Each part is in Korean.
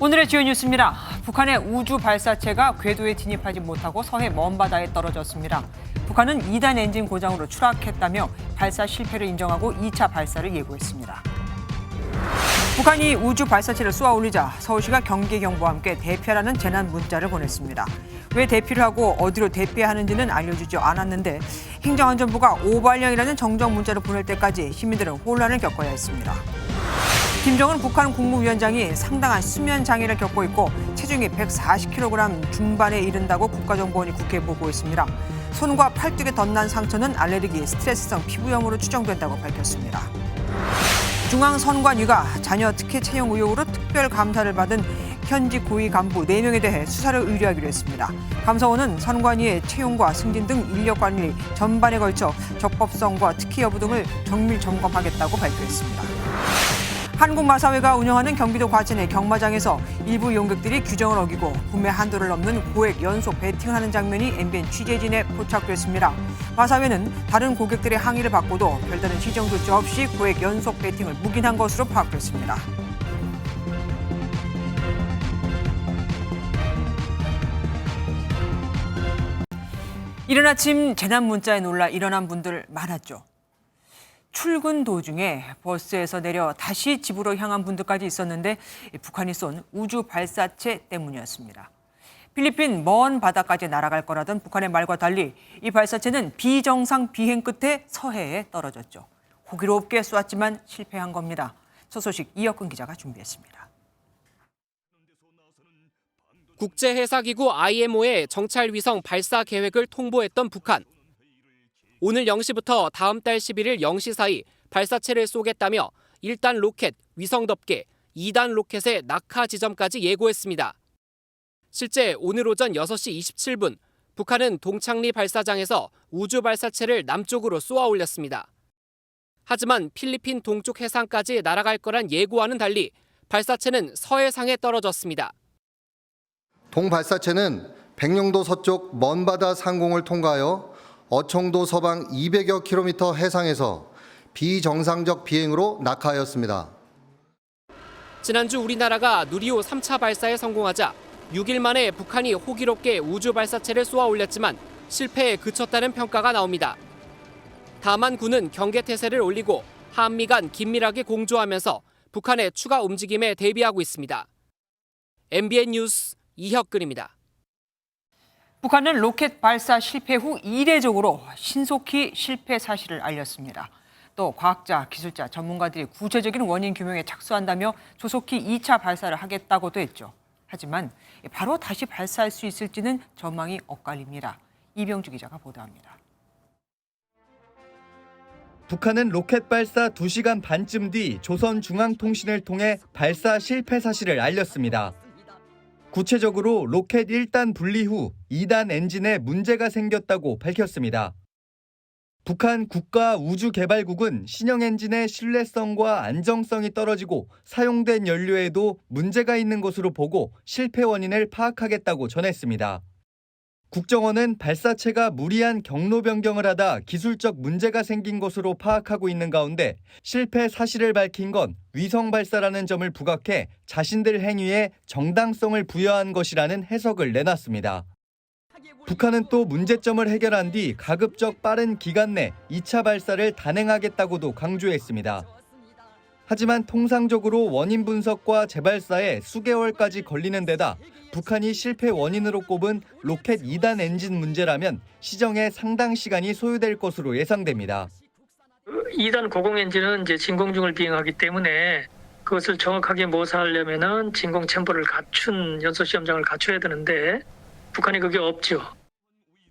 오늘의 주요 뉴스입니다. 북한의 우주 발사체가 궤도에 진입하지 못하고 서해 먼 바다에 떨어졌습니다. 북한은 2단 엔진 고장으로 추락했다며 발사 실패를 인정하고 2차 발사를 예고했습니다. 북한이 우주 발사체를 쏘아 올리자 서울시가 경계경보와 함께 대피하라는 재난 문자를 보냈습니다. 왜 대피를 하고 어디로 대피해야 하는지는 알려주지 않았는데 행정안전부가 오발령이라는 정정 문자를 보낼 때까지 시민들은 혼란을 겪어야 했습니다. 김정은 북한 국무위원장이 상당한 수면 장애를 겪고 있고 체중이 140kg 중반에 이른다고 국가정보원이 국회에 보고했습니다. 손과 팔뚝에 덧난 상처는 알레르기, 스트레스성 피부염으로 추정된다고 밝혔습니다. 중앙선관위가 자녀 특혜 채용 의혹으로 특별 감사를 받은 현직 고위 간부 4명에 대해 수사를 의뢰하기로 했습니다. 감사원은 선관위의 채용과 승진 등 인력 관리 전반에 걸쳐 적법성과 특혜 여부 등을 정밀 점검하겠다고 발표했습니다. 한국마사회가 운영하는 경기도 과천의 경마장에서 일부 용객들이 규정을 어기고 구매 한도를 넘는 고액 연속 베팅을 하는 장면이 MBN 취재진에 포착됐습니다. 마사회는 다른 고객들의 항의를 받고도 별다른 시정 조치 없이 고액 연속 베팅을 묵인한 것으로 파악됐습니다. 이른 아침 재난 문자에 놀라 일어난 분들 많았죠. 출근 도중에 버스에서 내려 다시 집으로 향한 분들까지 있었는데 북한이 쏜 우주 발사체 때문이었습니다. 필리핀 먼 바다까지 날아갈 거라던 북한의 말과 달리 이 발사체는 비정상 비행 끝에 서해에 떨어졌죠. 호기롭게 쏘았지만 실패한 겁니다. 첫 소식 이혁근 기자가 준비했습니다. 국제해사기구 IMO의 정찰위성 발사 계획을 통보했던 북한. 오늘 0시부터 다음 달 11일 0시 사이 발사체를 쏘겠다며 1단 로켓, 위성 덮개, 2단 로켓의 낙하 지점까지 예고했습니다. 실제 오늘 오전 6시 27분 북한은 동창리 발사장에서 우주 발사체를 남쪽으로 쏘아 올렸습니다. 하지만 필리핀 동쪽 해상까지 날아갈 거란 예고와는 달리 발사체는 서해상에 떨어졌습니다. 동발사체는 백령도 서쪽 먼바다 상공을 통과하여 어청도 서방 200여 킬로미터 해상에서 비정상적 비행으로 낙하하였습니다. 지난주 우리나라가 누리호 3차 발사에 성공하자 6일 만에 북한이 호기롭게 우주 발사체를 쏘아 올렸지만 실패에 그쳤다는 평가가 나옵니다. 다만 군은 경계태세를 올리고 한미 간 긴밀하게 공조하면서 북한의 추가 움직임에 대비하고 있습니다. MBN 뉴스 이혁근입니다. 북한은 로켓 발사 실패 후 이례적으로 신속히 실패 사실을 알렸습니다. 또 과학자, 기술자, 전문가들이 구체적인 원인 규명에 착수한다며 조속히 2차 발사를 하겠다고도 했죠. 하지만 바로 다시 발사할 수 있을지는 전망이 엇갈립니다. 이병주 기자가 보도합니다. 북한은 로켓 발사 2시간 반쯤 뒤 조선중앙통신을 통해 발사 실패 사실을 알렸습니다. 구체적으로 로켓 1단 분리 후 2단 엔진에 문제가 생겼다고 밝혔습니다. 북한 국가우주개발국은 신형 엔진의 신뢰성과 안정성이 떨어지고 사용된 연료에도 문제가 있는 것으로 보고 실패 원인을 파악하겠다고 전했습니다. 국정원은 발사체가 무리한 경로 변경을 하다 기술적 문제가 생긴 것으로 파악하고 있는 가운데 실패 사실을 밝힌 건 위성 발사라는 점을 부각해 자신들 행위에 정당성을 부여한 것이라는 해석을 내놨습니다. 북한은 또 문제점을 해결한 뒤 가급적 빠른 기간 내 2차 발사를 단행하겠다고도 강조했습니다. 하지만 통상적으로 원인 분석과 재발사에 수개월까지 걸리는 데다 북한이 실패 원인으로 꼽은 로켓 2단 엔진 문제라면 시정에 상당 시간이 소요될 것으로 예상됩니다. 2단 고공 엔진은 이제 진공 중을 비행하기 때문에 그것을 정확하게 모사하려면은 진공 챔버를 갖춘 연소 시험장을 갖춰야 되는데 북한이 그게 없죠.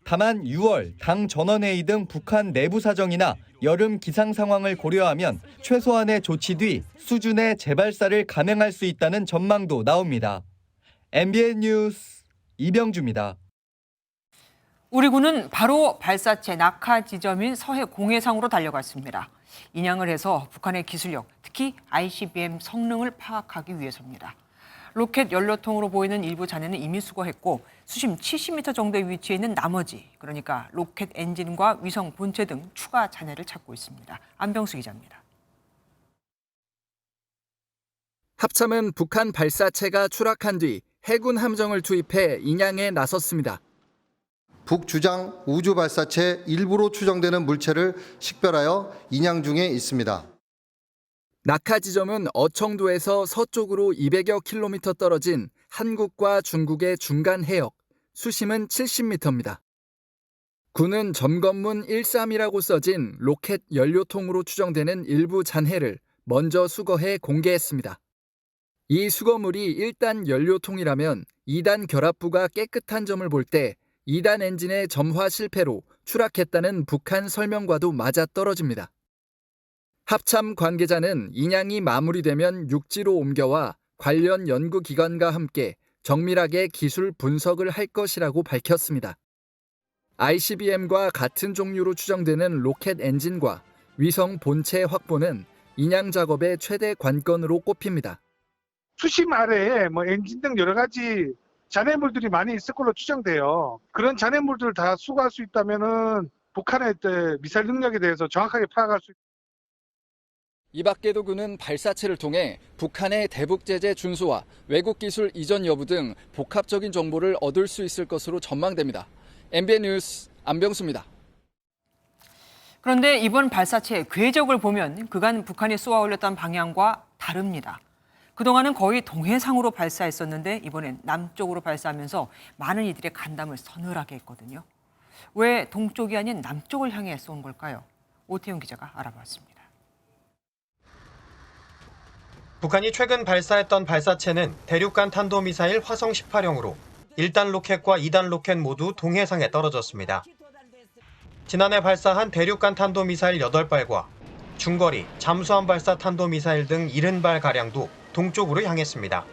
다만 6월 당 전원회의 등 북한 내부 사정이나 여름 기상 상황을 고려하면 최소한의 조치 뒤 수준의 재발사를 감행할 수 있다는 전망도 나옵니다. MBN 뉴스 이병주입니다. 우리 군은 바로 발사체 낙하 지점인 서해 공해상으로 달려갔습니다. 인양을 해서 북한의 기술력, 특히 ICBM 성능을 파악하기 위해서입니다. 로켓 연료통으로 보이는 일부 잔해는 이미 수거했고 수심 70m 정도에 위치해 있는 나머지, 그러니까 로켓 엔진과 위성 본체 등 추가 잔해를 찾고 있습니다. 안병수 기자입니다. 합참은 북한 발사체가 추락한 뒤 해군 함정을 투입해 인양에 나섰습니다. 북주장 우주 발사체 일부로 추정되는 물체를 식별하여 인양 중에 있습니다. 낙하 지점은 어청도에서 서쪽으로 200여 킬로미터 떨어진 한국과 중국의 중간 해역, 수심은 70m입니다. 군은 점검문 13이라고 써진 로켓 연료통으로 추정되는 일부 잔해를 먼저 수거해 공개했습니다. 이 수거물이 1단 연료통이라면 2단 결합부가 깨끗한 점을 볼 때 2단 엔진의 점화 실패로 추락했다는 북한 설명과도 맞아떨어집니다. 합참 관계자는 인양이 마무리되면 육지로 옮겨와 관련 연구기관과 함께 정밀하게 기술 분석을 할 것이라고 밝혔습니다. ICBM과 같은 종류로 추정되는 로켓 엔진과 위성 본체 확보는 인양 작업의 최대 관건으로 꼽힙니다. 수심 아래에 엔진 등 여러 가지 잔해물들이 많이 있을 걸로 추정돼요. 그런 잔해물들을 다 수거할 수 있다면은 북한의 미사일 능력에 대해서 정확하게 파악할 수 있습니다. 이 밖에도 그는 발사체를 통해 북한의 대북 제재 준수와 외국 기술 이전 여부 등 복합적인 정보를 얻을 수 있을 것으로 전망됩니다. MBN 뉴스 안병수입니다. 그런데 이번 발사체의 궤적을 보면 그간 북한이 쏘아 올렸던 방향과 다릅니다. 그동안은 거의 동해상으로 발사했었는데 이번엔 남쪽으로 발사하면서 많은 이들의 간담을 서늘하게 했거든요. 왜 동쪽이 아닌 남쪽을 향해 쏜 걸까요? 오태훈 기자가 알아봤습니다. 북한이 최근 발사했던 발사체는 대륙간 탄도미사일 화성 18형으로 1단 로켓과 2단 로켓 모두 동해상에 떨어졌습니다. 지난해 발사한 대륙간 탄도미사일 8발과 중거리, 잠수함 발사 탄도미사일 등 70발가량도 동쪽으로 향했습니다.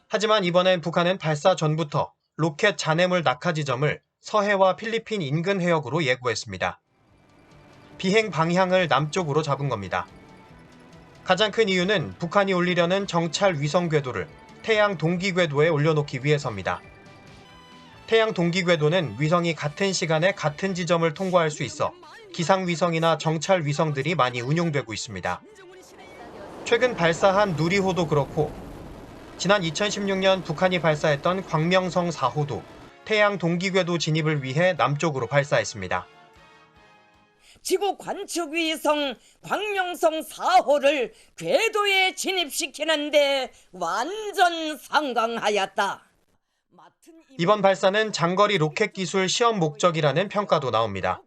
하지만 이번엔 북한은 발사 전부터 로켓 잔해물 낙하 지점을 서해와 필리핀 인근 해역으로 예고했습니다. 비행 방향을 남쪽으로 잡은 겁니다. 가장 큰 이유는 북한이 올리려는 정찰 위성 궤도를 태양 동기 궤도에 올려놓기 위해서입니다. 태양 동기 궤도는 위성이 같은 시간에 같은 지점을 통과할 수 있어 기상 위성이나 정찰 위성들이 많이 운용되고 있습니다. 최근 발사한 누리호도 그렇고 지난 2016년 북한이 발사했던 광명성 4호도 태양 동기 궤도 진입을 위해 남쪽으로 발사했습니다. 지구 관측 위성 광명성 4호를 궤도에 진입시키는데 완전 성공하였다. 이번 발사는 장거리 로켓 기술 시험 목적이라는 평가도 나옵니다.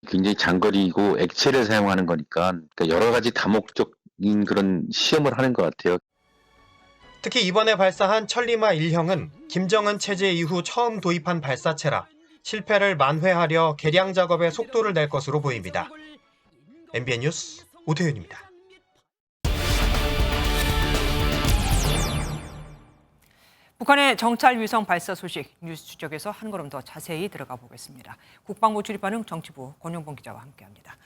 굉장히 장거리이고 액체를 사용하는 거니까 여러 가지 다목적인 그런 시험을 하는 것 같아요. 특히 이번에 발사한 천리마 1형은 김정은 체제 이후 처음 도입한 발사체라 실패를 만회하려 개량 작업에 속도를 낼 것으로 보입니다. MBN 뉴스 오태윤입니다. 북한의 정찰 위성 발사 소식 뉴스 추적에서 한 걸음 더 자세히 들어가 보겠습니다. 국방부 출입반응 정치부 권용범 기자와 함께합니다.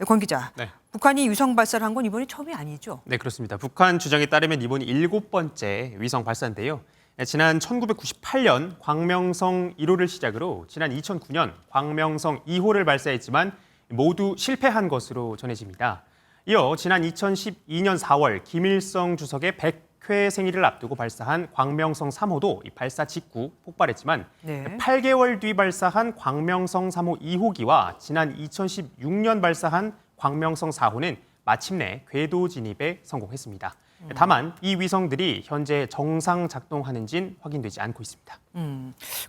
권 기자, 네. 북한이 위성 발사를 한 건 이번이 처음이 아니죠? 네, 그렇습니다. 북한 주장에 따르면 이번이 7번째 위성 발사인데요. 지난 1998년 광명성 1호를 시작으로 지난 2009년 광명성 2호를 발사했지만 모두 실패한 것으로 전해집니다. 이어 지난 2012년 4월 김일성 주석의 100회 생일을 앞두고 발사한 광명성 3호도 이 발사 직후 폭발했지만 네. 8개월 뒤 발사한 광명성 3호 2호기와 지난 2016년 발사한 광명성 4호는 마침내 궤도 진입에 성공했습니다. 다만 이 위성들이 현재 정상 작동하는지는 확인되지 않고 있습니다.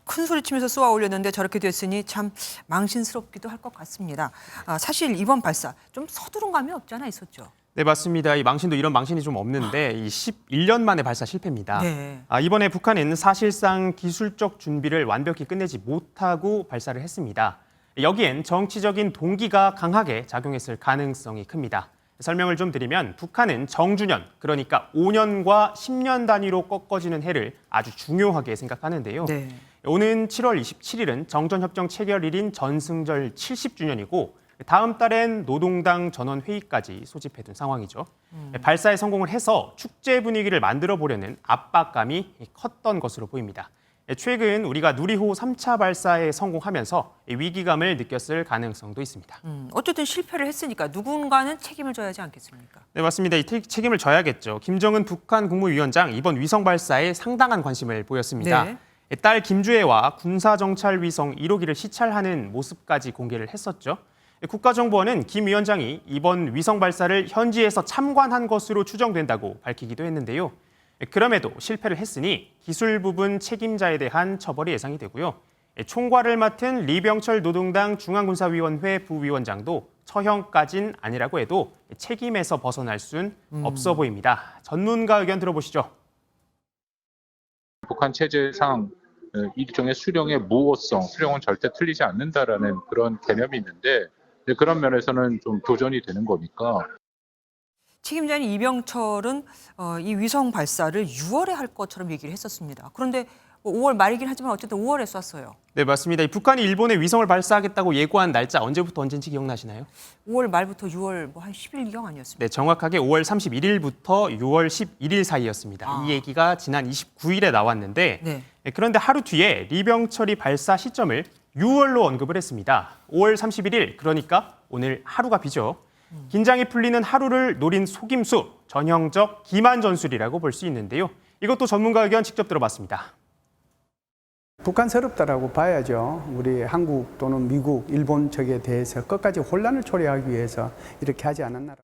큰 소리 치면서 쏘아 올렸는데 저렇게 됐으니 참 망신스럽기도 할 것 같습니다. 사실 이번 발사 좀 서두른 감이 없지 않아 있었죠? 네, 맞습니다. 이 망신도 이런 망신이 좀 없는데 이 11년 만에 발사 실패입니다. 네. 이번에 북한은 사실상 기술적 준비를 완벽히 끝내지 못하고 발사를 했습니다. 여기엔 정치적인 동기가 강하게 작용했을 가능성이 큽니다. 설명을 좀 드리면 북한은 정주년, 그러니까 5년과 10년 단위로 꺾어지는 해를 아주 중요하게 생각하는데요. 네. 오는 7월 27일은 정전협정 체결일인 전승절 70주년이고 다음 달엔 노동당 전원회의까지 소집해둔 상황이죠. 발사에 성공을 해서 축제 분위기를 만들어 보려는 압박감이 컸던 것으로 보입니다. 최근 우리가 누리호 3차 발사에 성공하면서 위기감을 느꼈을 가능성도 있습니다. 어쨌든 실패를 했으니까 누군가는 책임을 져야 하지 않겠습니까? 네, 맞습니다. 이 책임을 져야겠죠. 김정은 북한 국무위원장 이번 위성 발사에 상당한 관심을 보였습니다. 네. 딸 김주애와 군사정찰위성 1호기를 시찰하는 모습까지 공개를 했었죠. 국가정보원은 김 위원장이 이번 위성 발사를 현지에서 참관한 것으로 추정된다고 밝히기도 했는데요. 그럼에도 실패를 했으니 기술 부분 책임자에 대한 처벌이 예상이 되고요. 총괄을 맡은 리병철 노동당 중앙군사위원회 부위원장도 처형까진 아니라고 해도 책임에서 벗어날 순 없어 보입니다. 전문가 의견 들어보시죠. 북한 체제상 일종의 수령의 무호성, 수령은 절대 틀리지 않는다라는 그런 개념이 있는데 그런 면에서는 좀 도전이 되는 거니까. 책임자인 이병철은 이 위성 발사를 6월에 할 것처럼 얘기를 했었습니다. 그런데 5월 말이긴 하지만 어쨌든 5월에 쐈어요. 네, 맞습니다. 북한이 일본에 위성을 발사하겠다고 예고한 날짜 언제부터 언제인지 기억나시나요? 5월 말부터 6월 한 10일경 아니었습니까? 네, 정확하게 5월 31일부터 6월 11일 사이였습니다. 이 얘기가 지난 29일에 나왔는데 네. 그런데 하루 뒤에 리병철이 발사 시점을 6월로 언급을 했습니다. 5월 31일, 그러니까 오늘 하루가 비죠. 긴장이 풀리는 하루를 노린 속임수, 전형적 기만 전술이라고 볼 수 있는데요. 이것도 전문가 의견 직접 들어봤습니다. 북한스럽다라고 봐야죠. 우리 한국 또는 미국, 일본 측에 대해서 끝까지 혼란을 초래하기 위해서 이렇게 하지 않았나.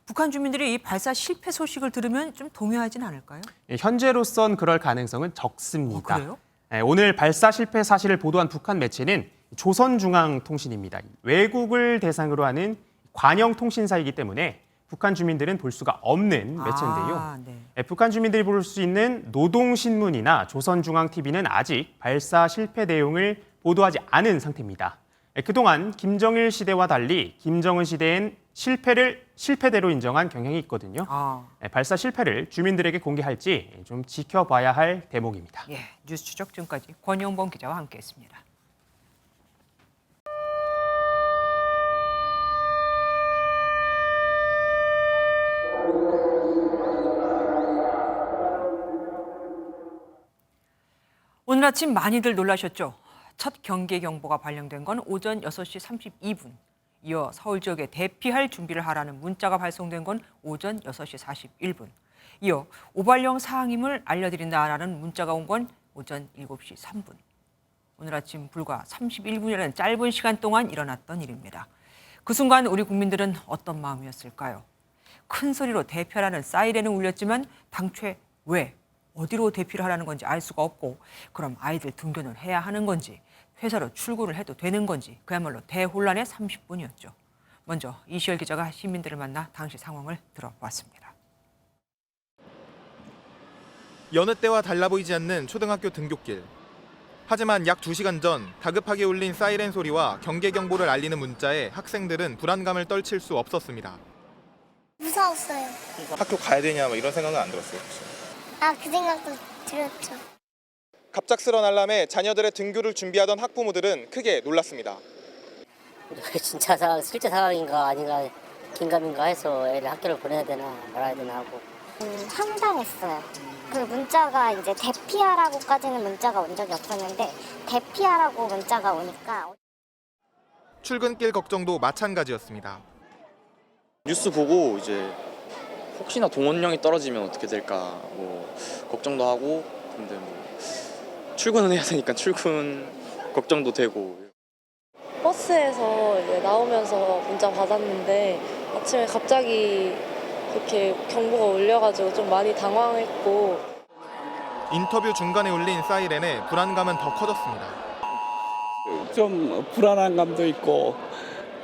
북한 주민들이 이 발사 실패 소식을 들으면 좀 동요하진 않을까요? 현재로선 그럴 가능성은 적습니다. 그래요? 오늘 발사 실패 사실을 보도한 북한 매체는 조선중앙통신입니다. 외국을 대상으로 하는 관영 통신사이기 때문에 북한 주민들은 볼 수가 없는 매체인데요. 네. 북한 주민들이 볼 수 있는 노동신문이나 조선중앙TV는 아직 발사 실패 내용을 보도하지 않은 상태입니다. 그동안 김정일 시대와 달리 김정은 시대엔 실패를 실패대로 인정한 경향이 있거든요. 발사 실패를 주민들에게 공개할지 좀 지켜봐야 할 대목입니다. 예, 뉴스 추적 지금까지 권영범 기자와 함께했습니다. 오늘 아침 많이들 놀라셨죠? 첫 경계 경보가 발령된 건 오전 6시 32분. 이어 서울 지역에 대피할 준비를 하라는 문자가 발송된 건 오전 6시 41분. 이어 오발령 사항임을 알려드린다라는 문자가 온 건 오전 7시 3분. 오늘 아침 불과 31분이라는 짧은 시간 동안 일어났던 일입니다. 그 순간 우리 국민들은 어떤 마음이었을까요? 큰 소리로 대피하라는 사이렌은 울렸지만 당최 왜? 어디로 대피를 하라는 건지 알 수가 없고 그럼 아이들 등교는 해야 하는 건지 회사로 출근을 해도 되는 건지 그야말로 대혼란의 30분이었죠. 먼저 이시열 기자가 시민들을 만나 당시 상황을 들어봤습니다. 여느 때와 달라 보이지 않는 초등학교 등굣길. 하지만 약 2시간 전 다급하게 울린 사이렌 소리와 경계 경보를 알리는 문자에 학생들은 불안감을 떨칠 수 없었습니다. 무서웠어요. 학교 가야 되냐 이런 생각은 안 들었어요? 그 생각도 들었죠. 갑작스런 알람에 자녀들의 등교를 준비하던 학부모들은 크게 놀랐습니다. 진짜 실제 상황인가 아닌가 긴가민가 해서 애를 학교를 보내야 되나 말아야 되나 하고. 황당했어요. 그 문자가 이제 대피하라고까지는 문자가 온 적이 없었는데 대피하라고 문자가 오니까. 출근길 걱정도 마찬가지였습니다. 뉴스 보고 이제 혹시나 동원령이 떨어지면 어떻게 될까 걱정도 하고 근데 출근은 해야 되니까 출근 걱정도 되고. 버스에서 이제 나오면서 문자 받았는데 아침에 갑자기 그렇게 경보가 울려가지고 좀 많이 당황했고. 인터뷰 중간에 울린 사이렌에 불안감은 더 커졌습니다. 좀 불안한 감도 있고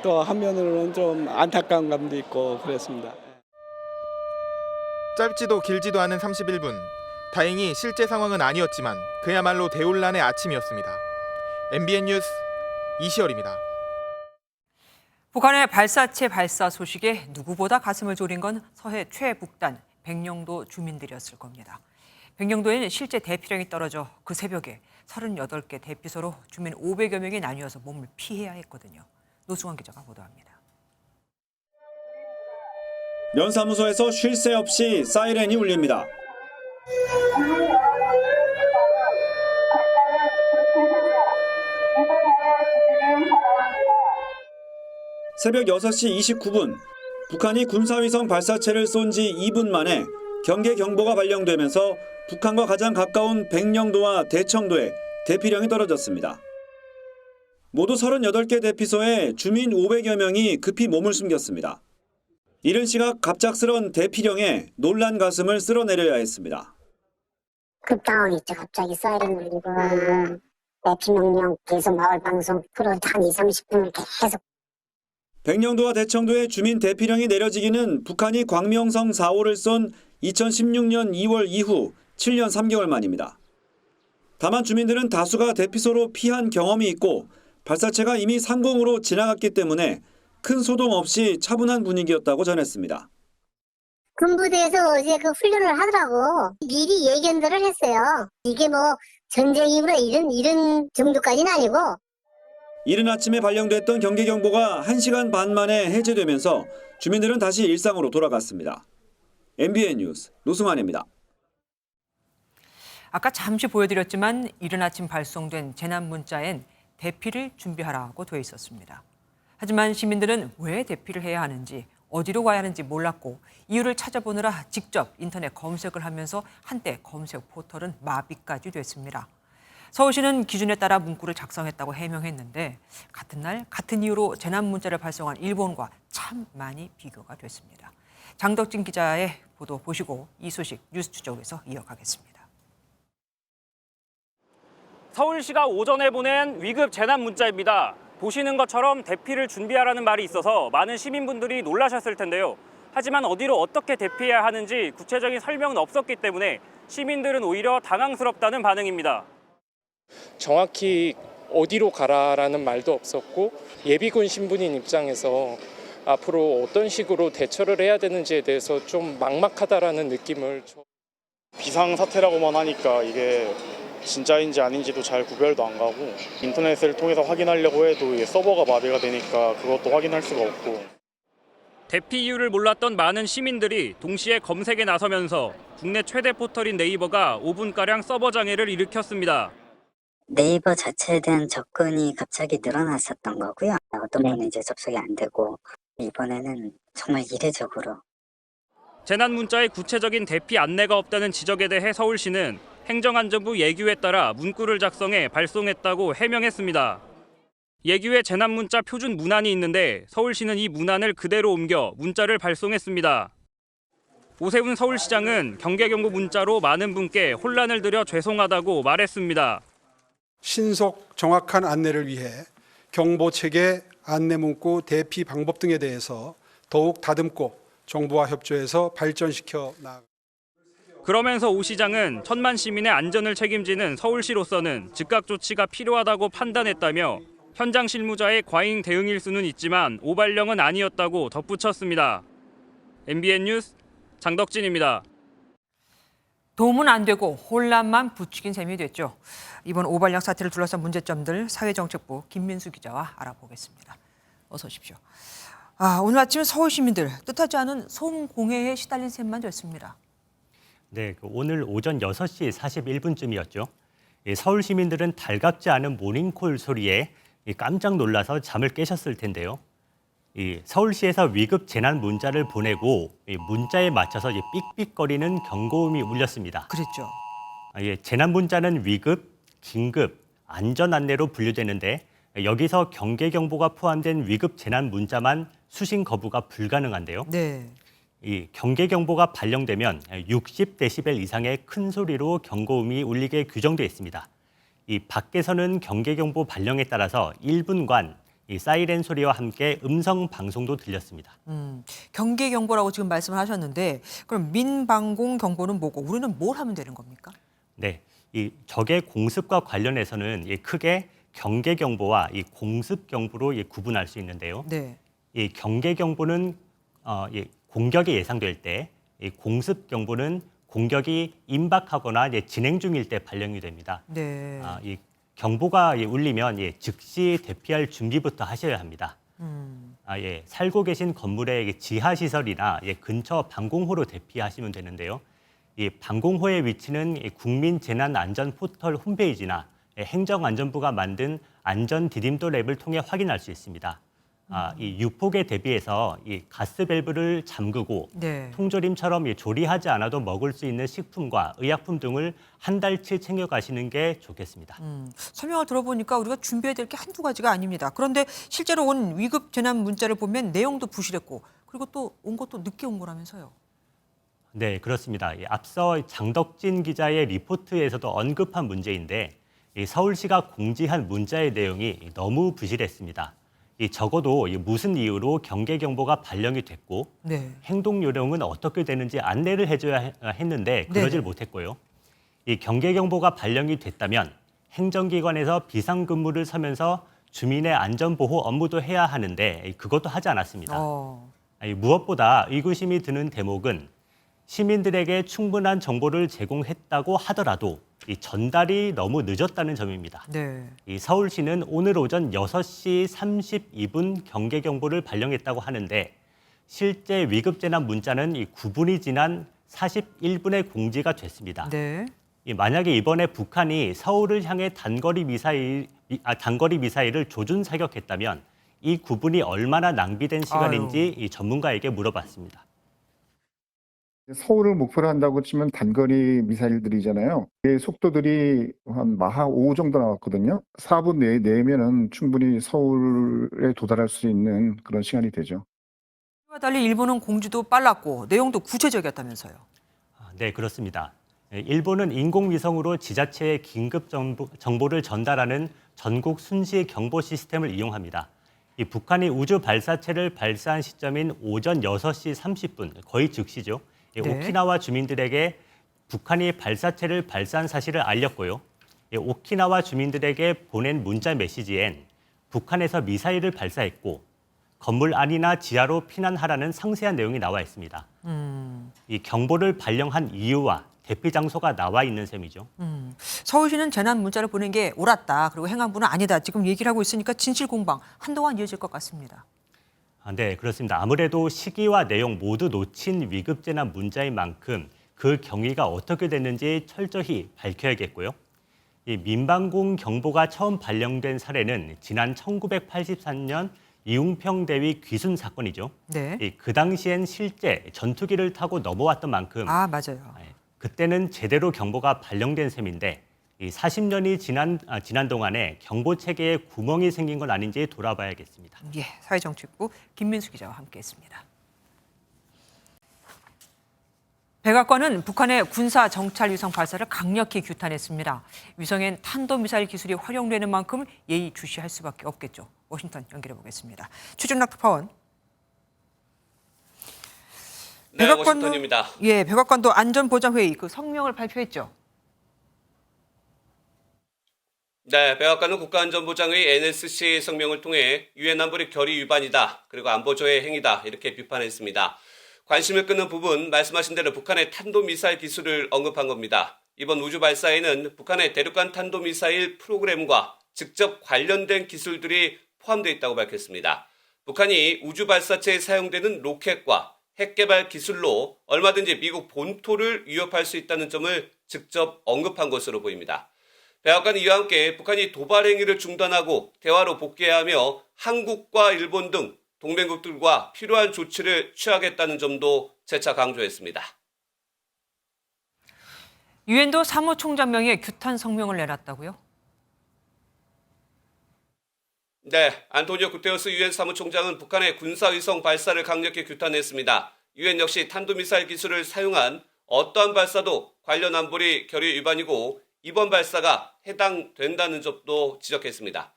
또 한면으로는 좀 안타까운 감도 있고 그랬습니다. 짧지도 길지도 않은 31분. 다행히 실제 상황은 아니었지만 그야말로 대혼란의 아침이었습니다. MBN 뉴스 이시열입니다. 북한의 발사체 발사 소식에 누구보다 가슴을 졸인 건 서해 최북단 백령도 주민들이었을 겁니다. 백령도에는 실제 대피령이 떨어져 그 새벽에 38개 대피소로 주민 500여 명이 나뉘어서 몸을 피해야 했거든요. 노승환 기자가 보도합니다. 면사무소에서 쉴 새 없이 사이렌이 울립니다. 새벽 6시 29분 북한이 군사위성 발사체를 쏜 지 2분 만에 경계 경보가 발령되면서 북한과 가장 가까운 백령도와 대청도에 대피령이 떨어졌습니다. 모두 38개 대피소에 주민 500여 명이 급히 몸을 숨겼습니다. 이른 시각 갑작스런 대피령에 놀란 가슴을 쓸어내려야 했습니다. 급당황했죠. 갑자기 사이렌 울리고 대피 명령 계속 마을 방송 프로 한 20-30분 계속. 백령도와 대청도에 주민 대피령이 내려지기는 북한이 광명성 4호를 쏜 2016년 2월 이후 7년 3개월 만입니다. 다만 주민들은 다수가 대피소로 피한 경험이 있고 발사체가 이미 상공으로 지나갔기 때문에 큰 소동 없이 차분한 분위기였다고 전했습니다. 군부대에서 이제 그 훈련을 하더라고. 미리 예견들을 했어요. 이게 뭐 전쟁 이후로 이런 정도까지는 아니고. 이른 아침에 발령됐던 경계경보가 1시간 반 만에 해제되면서 주민들은 다시 일상으로 돌아갔습니다. MBN 뉴스 노승환입니다. 아까 잠시 보여드렸지만 이른 아침 발송된 재난 문자엔 대피를 준비하라고 되어 있었습니다. 하지만 시민들은 왜 대피를 해야 하는지, 어디로 가야 하는지 몰랐고 이유를 찾아보느라 직접 인터넷 검색을 하면서 한때 검색 포털은 마비까지 됐습니다. 서울시는 기준에 따라 문구를 작성했다고 해명했는데 같은 날 같은 이유로 재난 문자를 발송한 일본과 참 많이 비교가 됐습니다. 장덕진 기자의 보도 보시고 이 소식 뉴스 추적에서 이어가겠습니다. 서울시가 오전에 보낸 위급 재난 문자입니다. 보시는 것처럼 대피를 준비하라는 말이 있어서 많은 시민분들이 놀라셨을 텐데요. 하지만 어디로 어떻게 대피해야 하는지 구체적인 설명은 없었기 때문에 시민들은 오히려 당황스럽다는 반응입니다. 정확히 어디로 가라라는 말도 없었고 예비군 신분인 입장에서 앞으로 어떤 식으로 대처를 해야 되는지에 대해서 좀 막막하다라는 느낌을. 비상사태라고만 하니까 이게 진짜인지 아닌지도 잘 구별도 안 가고 인터넷을 통해서 확인하려고 해도 서버가 마비가 되니까 그것도 확인할 수가 없고. 대피 이유를 몰랐던 많은 시민들이 동시에 검색에 나서면서 국내 최대 포털인 네이버가 5분가량 서버 장애를 일으켰습니다. 네이버 자체에 대한 접근이 갑자기 늘어났었던 거고요. 어떤 분은 이제 접속이 안 되고 이번에는 정말 이례적으로. 재난 문자에 구체적인 대피 안내가 없다는 지적에 대해 서울시는 행정안전부 예규에 따라 문구를 작성해 발송했다고 해명했습니다. 예규에 재난 문자 표준 문안이 있는데 서울시는 이 문안을 그대로 옮겨 문자를 발송했습니다. 오세훈 서울시장은 경계경보 문자로 많은 분께 혼란을 드려 죄송하다고 말했습니다. 신속 정확한 안내를 위해 경보체계, 안내 문구, 대피 방법 등에 대해서 더욱 다듬고 정부와 협조해서 발전시켜 나아갑니다. 그러면서 오 시장은 천만 시민의 안전을 책임지는 서울시로서는 즉각 조치가 필요하다고 판단했다며 현장 실무자의 과잉 대응일 수는 있지만 오발령은 아니었다고 덧붙였습니다. MBN 뉴스 장덕진입니다. 도움은 안 되고 혼란만 부추긴 셈이 됐죠. 이번 오발령 사태를 둘러싼 문제점들 사회정책부 김민수 기자와 알아보겠습니다. 어서 오십시오. 오늘 아침 서울 시민들 뜻하지 않은 소음 공해에 시달린 셈만 됐습니다. 네, 오늘 오전 6시 41분쯤이었죠. 서울 시민들은 달갑지 않은 모닝콜 소리에 깜짝 놀라서 잠을 깨셨을 텐데요. 서울시에서 위급 재난 문자를 보내고 문자에 맞춰서 삑삑거리는 경고음이 울렸습니다. 그랬죠. 재난 문자는 위급, 긴급, 안전 안내로 분류되는데 여기서 경계 경보가 포함된 위급 재난 문자만 수신 거부가 불가능한데요. 네. 이 경계 경보가 발령되면 60데시벨 이상의 큰 소리로 경고음이 울리게 규정돼 있습니다. 이 밖에서는 경계 경보 발령에 따라서 1분간 이 사이렌 소리와 함께 음성 방송도 들렸습니다. 경계 경보라고 지금 말씀을 하셨는데 그럼 민방공 경보는 뭐고 우리는 뭘 하면 되는 겁니까? 네, 이 적의 공습과 관련해서는 크게 경계 경보와 이 공습 경보로 구분할 수 있는데요. 네. 이 경계 경보는 공격이 예상될 때, 이 공습 경보는 공격이 임박하거나 진행 중일 때 발령이 됩니다. 네. 이 경보가 울리면 즉시 대피할 준비부터 하셔야 합니다. 살고 계신 건물의 지하 시설이나 근처 방공호로 대피하시면 되는데요. 이 방공호의 위치는 국민재난안전포털 홈페이지나 행정안전부가 만든 안전디딤돌 앱을 통해 확인할 수 있습니다. 이 유폭에 대비해서 이 가스 밸브를 잠그고 네. 통조림처럼 조리하지 않아도 먹을 수 있는 식품과 의약품 등을 한 달치 챙겨가시는 게 좋겠습니다. 설명을 들어보니까 우리가 준비해야 될 게 한두 가지가 아닙니다. 그런데 실제로 온 위급 재난 문자를 보면 내용도 부실했고 그리고 또 온 것도 늦게 온 거라면서요. 네, 그렇습니다. 앞서 장덕진 기자의 리포트에서도 언급한 문제인데 서울시가 공지한 문자의 내용이 너무 부실했습니다. 적어도 무슨 이유로 경계경보가 발령이 됐고 네. 행동 요령은 어떻게 되는지 안내를 해줘야 했는데 그러질 못했고요. 이 경계경보가 발령이 됐다면 행정기관에서 비상근무를 서면서 주민의 안전보호 업무도 해야 하는데 그것도 하지 않았습니다. 무엇보다 의구심이 드는 대목은 시민들에게 충분한 정보를 제공했다고 하더라도 이 전달이 너무 늦었다는 점입니다. 네. 이 서울시는 오늘 오전 6시 32분 경계경보를 발령했다고 하는데 실제 위급재난 문자는 9분이 지난 41분에 공지가 됐습니다. 네. 만약에 이번에 북한이 서울을 향해 단거리 미사일을 조준 사격했다면 이 9분이 얼마나 낭비된 시간인지 이 전문가에게 물어봤습니다. 서울을 목표로 한다고 치면 단거리 미사일들이잖아요. 이 속도들이 한 마하 5 정도 나왔거든요. 4분 내면은 충분히 서울에 도달할 수 있는 그런 시간이 되죠. 이와 달리 일본은 공지도 빨랐고 내용도 구체적이었다면서요. 네, 그렇습니다. 일본은 인공위성으로 지자체에 긴급 정보를 전달하는 전국 순시 경보 시스템을 이용합니다. 이 북한이 우주 발사체를 발사한 시점인 오전 6시 30분, 거의 즉시죠. 네. 오키나와 주민들에게 북한이 발사체를 발사한 사실을 알렸고요. 오키나와 주민들에게 보낸 문자 메시지엔 북한에서 미사일을 발사했고 건물 안이나 지하로 피난하라는 상세한 내용이 나와 있습니다. 이 경보를 발령한 이유와 대피 장소가 나와 있는 셈이죠. 서울시는 재난 문자를 보낸 게 옳았다. 그리고 행안부는 아니다. 지금 얘기를 하고 있으니까 진실 공방 한동안 이어질 것 같습니다. 네, 그렇습니다. 아무래도 시기와 내용 모두 놓친 위급재난 문자인 만큼 그 경위가 어떻게 됐는지 철저히 밝혀야겠고요. 이 민방공 경보가 처음 발령된 사례는 지난 1983년 이웅평 대위 귀순 사건이죠. 네. 그 당시엔 실제 전투기를 타고 넘어왔던 만큼 맞아요. 그때는 제대로 경보가 발령된 셈인데 이 40년이 지난 동안에 경보 체계에 구멍이 생긴 건 아닌지 돌아봐야겠습니다. 예, 사회정책부 김민수 기자와 함께했습니다. 백악관은 북한의 군사 정찰 위성 발사를 강력히 규탄했습니다. 위성엔 탄도미사일 기술이 활용되는 만큼 예의주시할 수밖에 없겠죠. 워싱턴 연결해 보겠습니다. 최준락 특파원. 네, 워싱턴입니다. 예, 백악관도 안전보장회의 그 성명을 발표했죠. 네, 백악관은 국가안전보장회의 NSC 성명을 통해 유엔 안보리 결의 위반이다. 그리고 안보조회 행위다. 이렇게 비판했습니다. 관심을 끄는 부분 말씀하신 대로 북한의 탄도미사일 기술을 언급한 겁니다. 이번 우주 발사에는 북한의 대륙간 탄도미사일 프로그램과 직접 관련된 기술들이 포함되어 있다고 밝혔습니다. 북한이 우주 발사체에 사용되는 로켓과 핵개발 기술로 얼마든지 미국 본토를 위협할 수 있다는 점을 직접 언급한 것으로 보입니다. 백악관은 이와 함께 북한이 도발 행위를 중단하고 대화로 복귀해야 하며 한국과 일본 등 동맹국들과 필요한 조치를 취하겠다는 점도 재차 강조했습니다. 유엔도 사무총장 명의의 규탄 성명을 내놨다고요? 네, 안토니오 구테우스 유엔 사무총장은 북한의 군사위성 발사를 강력히 규탄했습니다. 유엔 역시 탄도미사일 기술을 사용한 어떠한 발사도 관련 안보리 결의 위반이고 이번 발사가 해당된다는 점도 지적했습니다.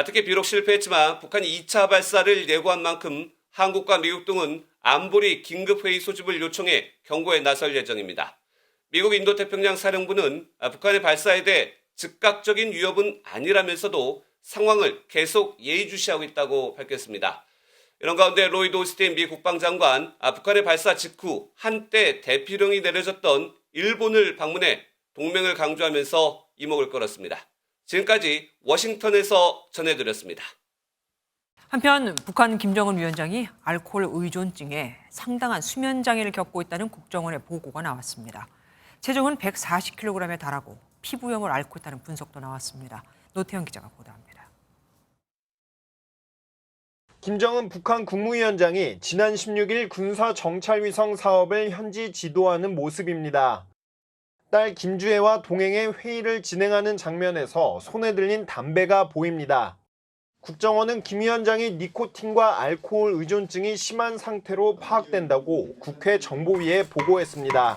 특히 비록 실패했지만 북한이 2차 발사를 예고한 만큼 한국과 미국 등은 안보리 긴급회의 소집을 요청해 경고에 나설 예정입니다. 미국 인도태평양 사령부는 북한의 발사에 대해 즉각적인 위협은 아니라면서도 상황을 계속 예의주시하고 있다고 밝혔습니다. 이런 가운데 로이드 오스틴 미 국방장관 북한의 발사 직후 한때 대피령이 내려졌던 일본을 방문해 동맹을 강조하면서 이목을 끌었습니다. 지금까지 워싱턴에서 전해드렸습니다. 한편 북한 김정은 위원장이 알코올 의존증에 상당한 수면 장애를 겪고 있다는 국정원의 보고가 나왔습니다. 체중은 140kg에 달하고 피부염을 앓고 있다는 분석도 나왔습니다. 노태영 기자가 보도합니다. 김정은 북한 국무위원장이 지난 16일 군사 정찰위성 사업을 현지 지도하는 모습입니다. 딸 김주혜와 동행해 회의를 진행하는 장면에서 손에 들린 담배가 보입니다. 국정원은 김 위원장이 니코틴과 알코올 의존증이 심한 상태로 파악된다고 국회 정보위에 보고했습니다.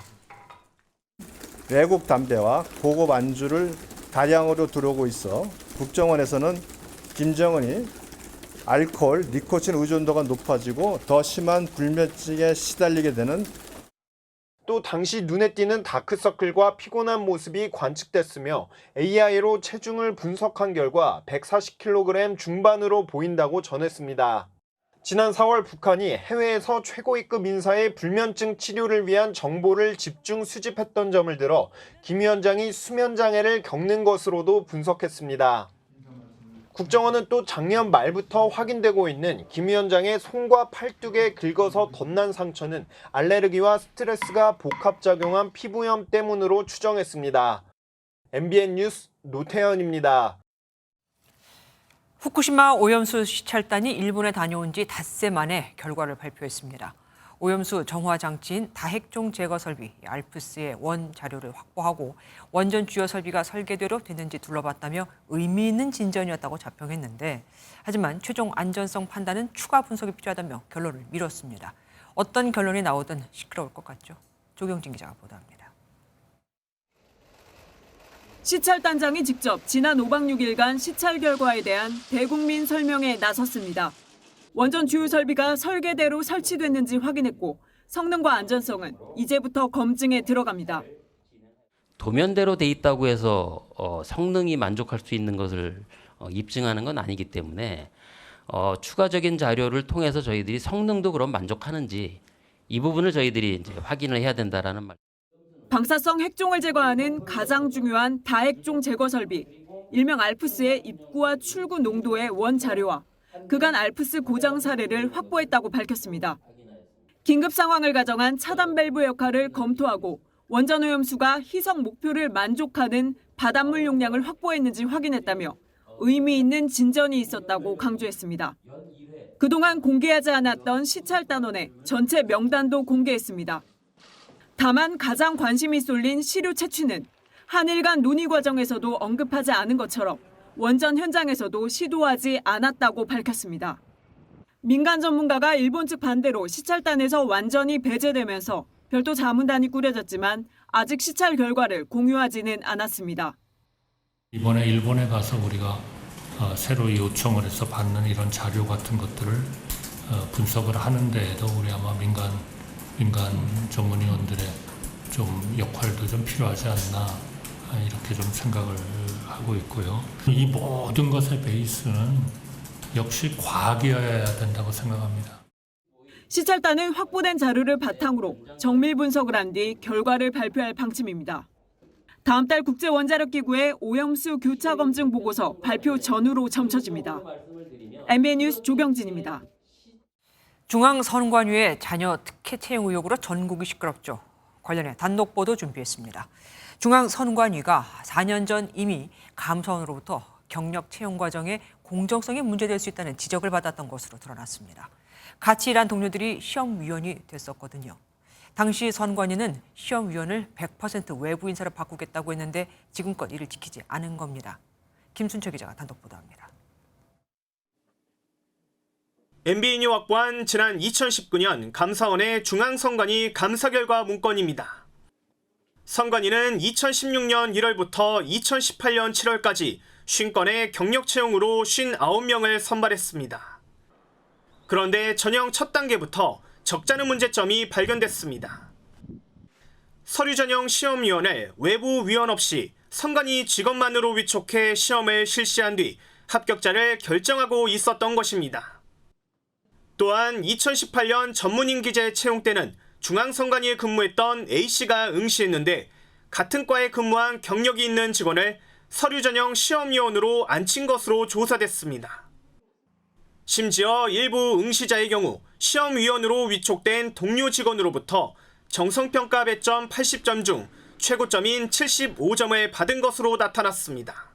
외국 담배와 고급 안주를 다량으로 들어오고 있어 국정원에서는 김정은이 알코올, 니코틴 의존도가 높아지고 더 심한 불면증에 시달리게 되는 또 당시 눈에 띄는 다크서클과 피곤한 모습이 관측됐으며 AI로 체중을 분석한 결과 140kg 중반으로 보인다고 전했습니다. 지난 4월 북한이 해외에서 최고위급 인사의 불면증 치료를 위한 정보를 집중 수집했던 점을 들어 김 위원장이 수면장애를 겪는 것으로도 분석했습니다. 국정원은 또 작년 말부터 확인되고 있는 김 위원장의 손과 팔뚝에 긁어서 덧난 상처는 알레르기와 스트레스가 복합작용한 피부염 때문으로 추정했습니다. MBN 뉴스 노태현입니다. 후쿠시마 오염수 시찰단이 일본에 다녀온 지 닷새 만에 결과를 발표했습니다. 오염수 정화 장치인 다핵종 제거 설비 알프스의 원 자료를 확보하고 원전 주요 설비가 설계대로 됐는지 둘러봤다며 의미 있는 진전이었다고 자평했는데 하지만 최종 안전성 판단은 추가 분석이 필요하다며 결론을 미뤘습니다. 어떤 결론이 나오든 시끄러울 것 같죠. 조경진 기자가 보도합니다. 시찰단장이 직접 지난 5박 6일간 시찰 결과에 대한 대국민 설명에 나섰습니다. 원전 주요 설비가 설계대로 설치됐는지 확인했고 성능과 안전성은 이제부터 검증에 들어갑니다. 도면대로 돼 있다고 해서 성능이 만족할 수 있는 것을 입증하는 건 아니기 때문에 추가적인 자료를 통해서 저희들이 성능도 그럼 만족하는지 이 부분을 저희들이 이제 확인을 해야 된다라는 말. 방사성 핵종을 제거하는 가장 중요한 다핵종 제거 설비, 일명 알프스의 입구와 출구 농도의 원 자료와 그간 알프스 고장 사례를 확보했다고 밝혔습니다. 긴급 상황을 가정한 차단 밸브 역할을 검토하고 원전 오염수가 희석 목표를 만족하는 바닷물 용량을 확보했는지 확인했다며 의미 있는 진전이 있었다고 강조했습니다. 그동안 공개하지 않았던 시찰 단원의 전체 명단도 공개했습니다. 다만 가장 관심이 쏠린 시료 채취는 한일 간 논의 과정에서도 언급하지 않은 것처럼 원전 현장에서도 시도하지 않았다고 밝혔습니다. 민간 전문가가 일본 측 반대로 시찰단에서 완전히 배제되면서 별도 자문단이 꾸려졌지만 아직 시찰 결과를 공유하지는 않았습니다. 이번에 일본에 가서 우리가 새로 요청을 해서 받는 이런 자료 같은 것들을 분석을 하는 데에도 우리 아마 민간 전문위원들의 좀 역할도 좀 필요하지 않나 이렇게 좀 생각을 하고 있고요. 이 모든 것의 베이스는 역시 과학이어야 된다고 생각합니다. 시찰단은 확보된 자료를 바탕으로 정밀 분석을 한 뒤 결과를 발표할 방침입니다. 다음 달 국제원자력기구의 오염수 교차 검증 보고서 발표 전후로 점쳐집니다. MBN 뉴스 조경진입니다. 중앙선관위의 자녀 특혜 채용 의혹으로 전국이 시끄럽죠. 관련해 단독 보도 준비했습니다. 중앙선관위가 4년 전 이미 감사원으로부터 경력 채용 과정의 공정성이 문제될 수 있다는 지적을 받았던 것으로 드러났습니다. 같이 일한 동료들이 시험위원이 됐었거든요. 당시 선관위는 시험위원을 100% 외부 인사로 바꾸겠다고 했는데 지금껏 이를 지키지 않은 겁니다. 김순철 기자가 단독 보도합니다. MBN이 확보한 지난 2019년 감사원의 중앙선관위 감사 결과 문건입니다. 선관위는 2016년 1월부터 2018년 7월까지 50건의 경력 채용으로 59명을 선발했습니다. 그런데 전형 첫 단계부터 적잖은 문제점이 발견됐습니다. 서류 전형 시험위원을 외부 위원 없이 선관위 직원만으로 위촉해 시험을 실시한 뒤 합격자를 결정하고 있었던 것입니다. 또한 2018년 전문인 기재 채용 때는 중앙선관위에 근무했던 A씨가 응시했는데 같은 과에 근무한 경력이 있는 직원을 서류 전형 시험위원으로 앉힌 것으로 조사됐습니다. 심지어 일부 응시자의 경우 시험위원으로 위촉된 동료 직원으로부터 정성평가 배점 80점 중 최고점인 75점을 받은 것으로 나타났습니다.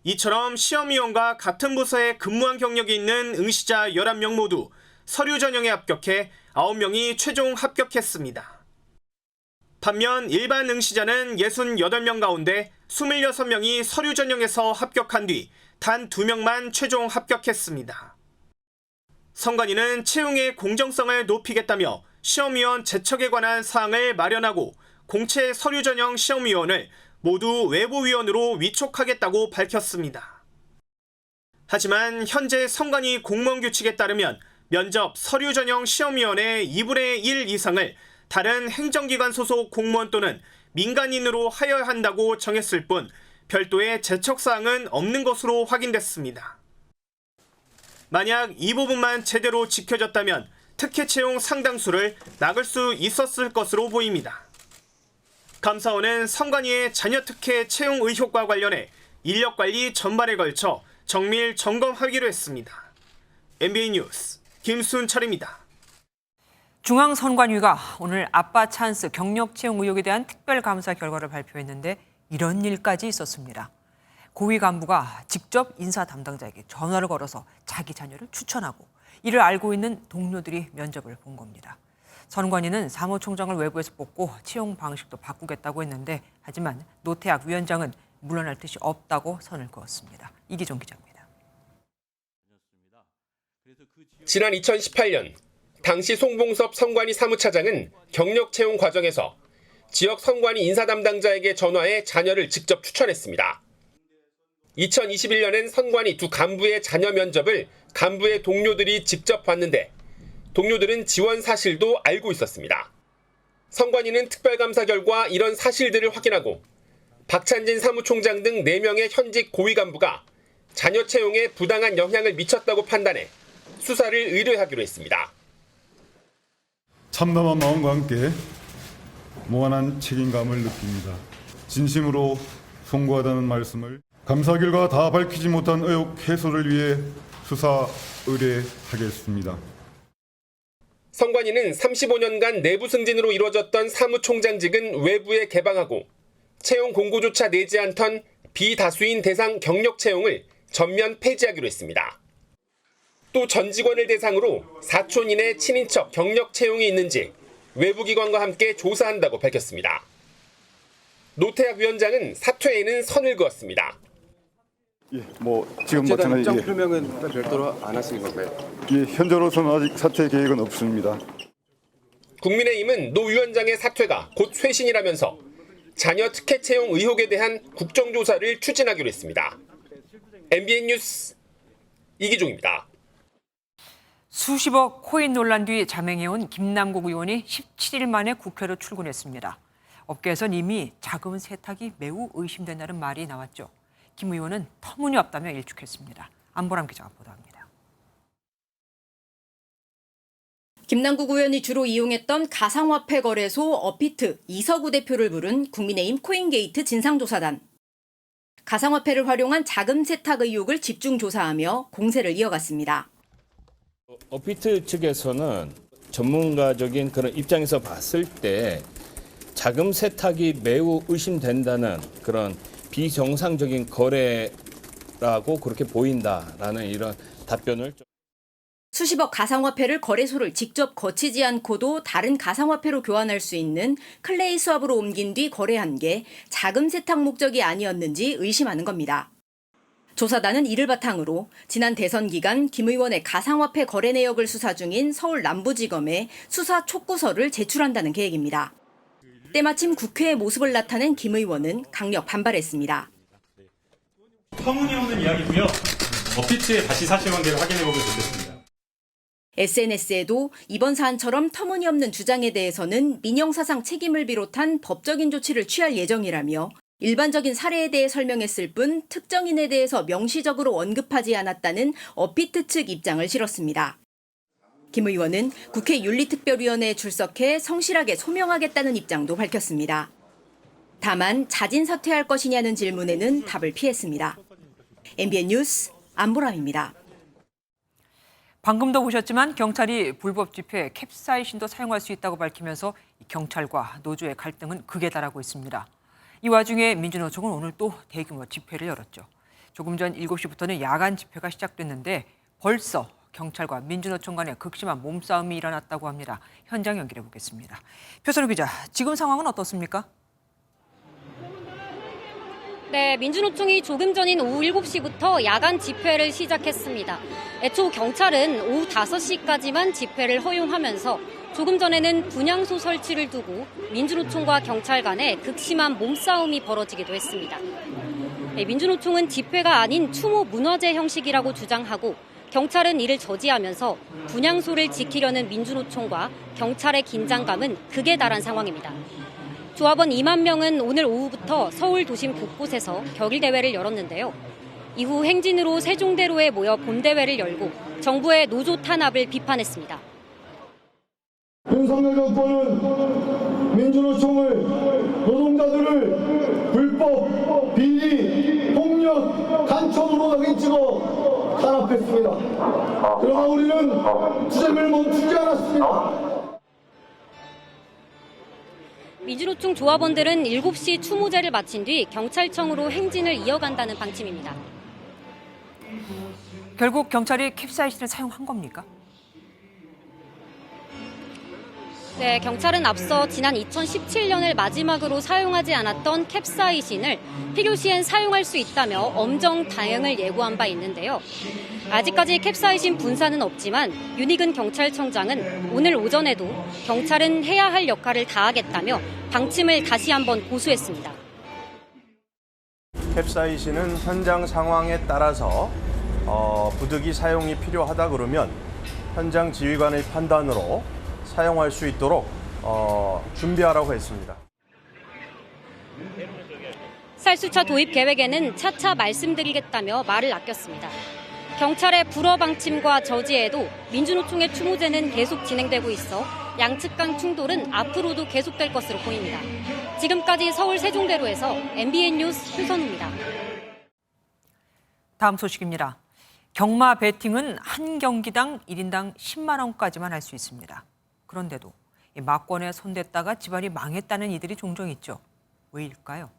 이처럼 시험위원과 같은 부서에 근무한 경력이 있는 응시자 11명 모두 서류 전형에 합격해 9명이 최종 합격했습니다. 반면 일반 응시자는 68명 가운데 26명이 서류 전형에서 합격한 뒤 단 2명만 최종 합격했습니다. 선관위는 채용의 공정성을 높이겠다며 시험위원 제척에 관한 사항을 마련하고 공채 서류 전형 시험위원을 모두 외부위원으로 위촉하겠다고 밝혔습니다. 하지만 현재 선관위 공무원 규칙에 따르면 면접 서류 전형 시험위원의 2분의 1 이상을 다른 행정기관 소속 공무원 또는 민간인으로 하여야 한다고 정했을 뿐 별도의 제척사항은 없는 것으로 확인됐습니다. 만약 이 부분만 제대로 지켜졌다면 특혜 채용 상당수를 막을 수 있었을 것으로 보입니다. 감사원은 선관위의 자녀 특혜 채용 의혹과 관련해 인력관리 전반에 걸쳐 정밀 점검하기로 했습니다. MBN 뉴스 김순철입니다. 중앙선관위가 오늘 아빠 찬스 경력 채용 의혹에 대한 특별감사 결과를 발표했는데 이런 일까지 있었습니다. 고위 간부가 직접 인사 담당자에게 전화를 걸어서 자기 자녀를 추천하고 이를 알고 있는 동료들이 면접을 본 겁니다. 선관위는 사무총장을 외부에서 뽑고 채용 방식도 바꾸겠다고 했는데 하지만 노태학 위원장은 물러날 뜻이 없다고 선을 그었습니다. 이기종 기자입니다. 지난 2018년 당시 송봉섭 선관위 사무차장은 경력 채용 과정에서 지역 선관위 인사 담당자에게 전화해 자녀를 직접 추천했습니다. 2021년엔 선관위 두 간부의 자녀 면접을 간부의 동료들이 직접 봤는데 동료들은 지원 사실도 알고 있었습니다. 선관위는 특별감사 결과 이런 사실들을 확인하고 박찬진 사무총장 등 4명의 현직 고위 간부가 자녀 채용에 부당한 영향을 미쳤다고 판단해 수사를 의뢰하기로 했습니다. 참담한 마음과 함께 무한한 책임감을 느낍니다. 진심으로 송구하다는 말씀을 감사 결과 다 밝히지 못한 의혹 해소를 위해 수사 의뢰하겠습니다. 선관위는 35년간 내부 승진으로 이루어졌던 사무총장직은 외부에 개방하고 채용 공고조차 내지 않던 비다수인 대상 경력 채용을 전면 폐지하기로 했습니다. 또 전 직원을 대상으로 사촌 이내 친인척 경력 채용이 있는지 외부기관과 함께 조사한다고 밝혔습니다. 노태학 위원장은 사퇴에는 선을 그었습니다. 지금 마찬가지 입장 표명은 별도로 안 하시는 건가요? 현재로서는 아직 사퇴 계획은 없습니다. 국민의힘은 노 위원장의 사퇴가 곧 쇄신이라면서 자녀 특혜 채용 의혹에 대한 국정조사를 추진하기로 했습니다. MBN 뉴스 이기종입니다. 수십억 코인 논란 뒤 자맹해온 김남국 의원이 17일 만에 국회로 출근했습니다. 업계에선 이미 자금 세탁이 매우 의심된다는 말이 나왔죠. 김 의원은 터무니없다며 일축했습니다. 안보람 기자가 보도합니다. 김남국 의원이 주로 이용했던 가상화폐 거래소 어피트 이서구 대표를 부른 국민의힘 코인게이트 진상조사단. 가상화폐를 활용한 자금 세탁 의혹을 집중 조사하며 공세를 이어갔습니다. 어피트 측에서는 전문가적인 그런 입장에서 봤을 때 자금 세탁이 매우 의심된다는 그런 비정상적인 거래라고 그렇게 보인다라는 이런 답변을 수십억 가상화폐를 거래소를 직접 거치지 않고도 다른 가상화폐로 교환할 수 있는 클레이 수압으로 옮긴 뒤 거래한 게 자금 세탁 목적이 아니었는지 의심하는 겁니다. 조사단은 이를 바탕으로 지난 대선 기간 김 의원의 가상화폐 거래 내역을 수사 중인 서울 남부지검에 수사 촉구서를 제출한다는 계획입니다. 때마침 국회의 모습을 나타낸 김 의원은 강력 반발했습니다. 터무니없는 이야기고요. 어피트의 다시 사실관계를 확인해보면 좋겠습니다. SNS에도 이번 사안처럼 터무니없는 주장에 대해서는 민영사상 책임을 비롯한 법적인 조치를 취할 예정이라며 일반적인 사례에 대해 설명했을 뿐 특정인에 대해서 명시적으로 언급하지 않았다는 어피트 측 입장을 실었습니다. 김 의원은 국회 윤리특별위원회에 출석해 성실하게 소명하겠다는 입장도 밝혔습니다. 다만 자진 사퇴할 것이냐는 질문에는 답을 피했습니다. MBN 뉴스 안보람입니다. 방금도 보셨지만 경찰이 불법 집회에 캡사이신도 사용할 수 있다고 밝히면서 경찰과 노조의 갈등은 극에 달하고 있습니다. 이 와중에 민주노총은 오늘 또 대규모 집회를 열었죠. 조금 전 7시부터는 야간 집회가 시작됐는데 벌써 경찰과 민주노총 간의 극심한 몸싸움이 일어났다고 합니다. 현장 연결해 보겠습니다. 표선우 기자, 지금 상황은 어떻습니까? 네, 민주노총이 조금 전인 오후 7시부터 야간 집회를 시작했습니다. 애초 경찰은 오후 5시까지만 집회를 허용하면서 조금 전에는 분향소 설치를 두고 민주노총과 경찰 간에 극심한 몸싸움이 벌어지기도 했습니다. 민주노총은 집회가 아닌 추모 문화제 형식이라고 주장하고 경찰은 이를 저지하면서 분향소를 지키려는 민주노총과 경찰의 긴장감은 극에 달한 상황입니다. 조합원 2만 명은 오늘 오후부터 서울 도심 곳곳에서 격일대회를 열었는데요. 이후 행진으로 세종대로에 모여 본대회를 열고 정부의 노조 탄압을 비판했습니다. 윤석열 정권은 민주노총을 노동자들을 불법, 비리, 폭력, 간첩으로 낙인 찍어 탄압했습니다. 그러나 우리는 투쟁을 멈추지 않았습니다. 민주노총 조합원들은 7시 추모제를 마친 뒤 경찰청으로 행진을 이어간다는 방침입니다. 결국 경찰이 캡사이신을 사용한 겁니까? 네, 경찰은 앞서 지난 2017년을 마지막으로 사용하지 않았던 캡사이신을 필요시엔 사용할 수 있다며 엄정 단행을 예고한 바 있는데요. 아직까지 캡사이신 분사는 없지만 윤희근 경찰청장은 오늘 오전에도 경찰은 해야 할 역할을 다하겠다며 방침을 다시 한번 고수했습니다. 캡사이신은 현장 상황에 따라서 부득이 사용이 필요하다 그러면 현장 지휘관의 판단으로 사용할 수 있도록 준비하라고 했습니다. 살수차 도입 계획에는 차차 말씀드리겠다며 말을 아꼈습니다. 경찰의 불허 방침과 저지에도 민주노총의 추모제는 계속 진행되고 있어 양측 간 충돌은 앞으로도 계속될 것으로 보입니다. 지금까지 서울 세종대로에서 MBN 뉴스 표선우입니다. 다음 소식입니다. 경마 베팅은 한 경기당 1인당 10만 원까지만 할 수 있습니다. 그런데도 막권에 손댔다가 집안이 망했다는 이들이 종종 있죠. 왜일까요?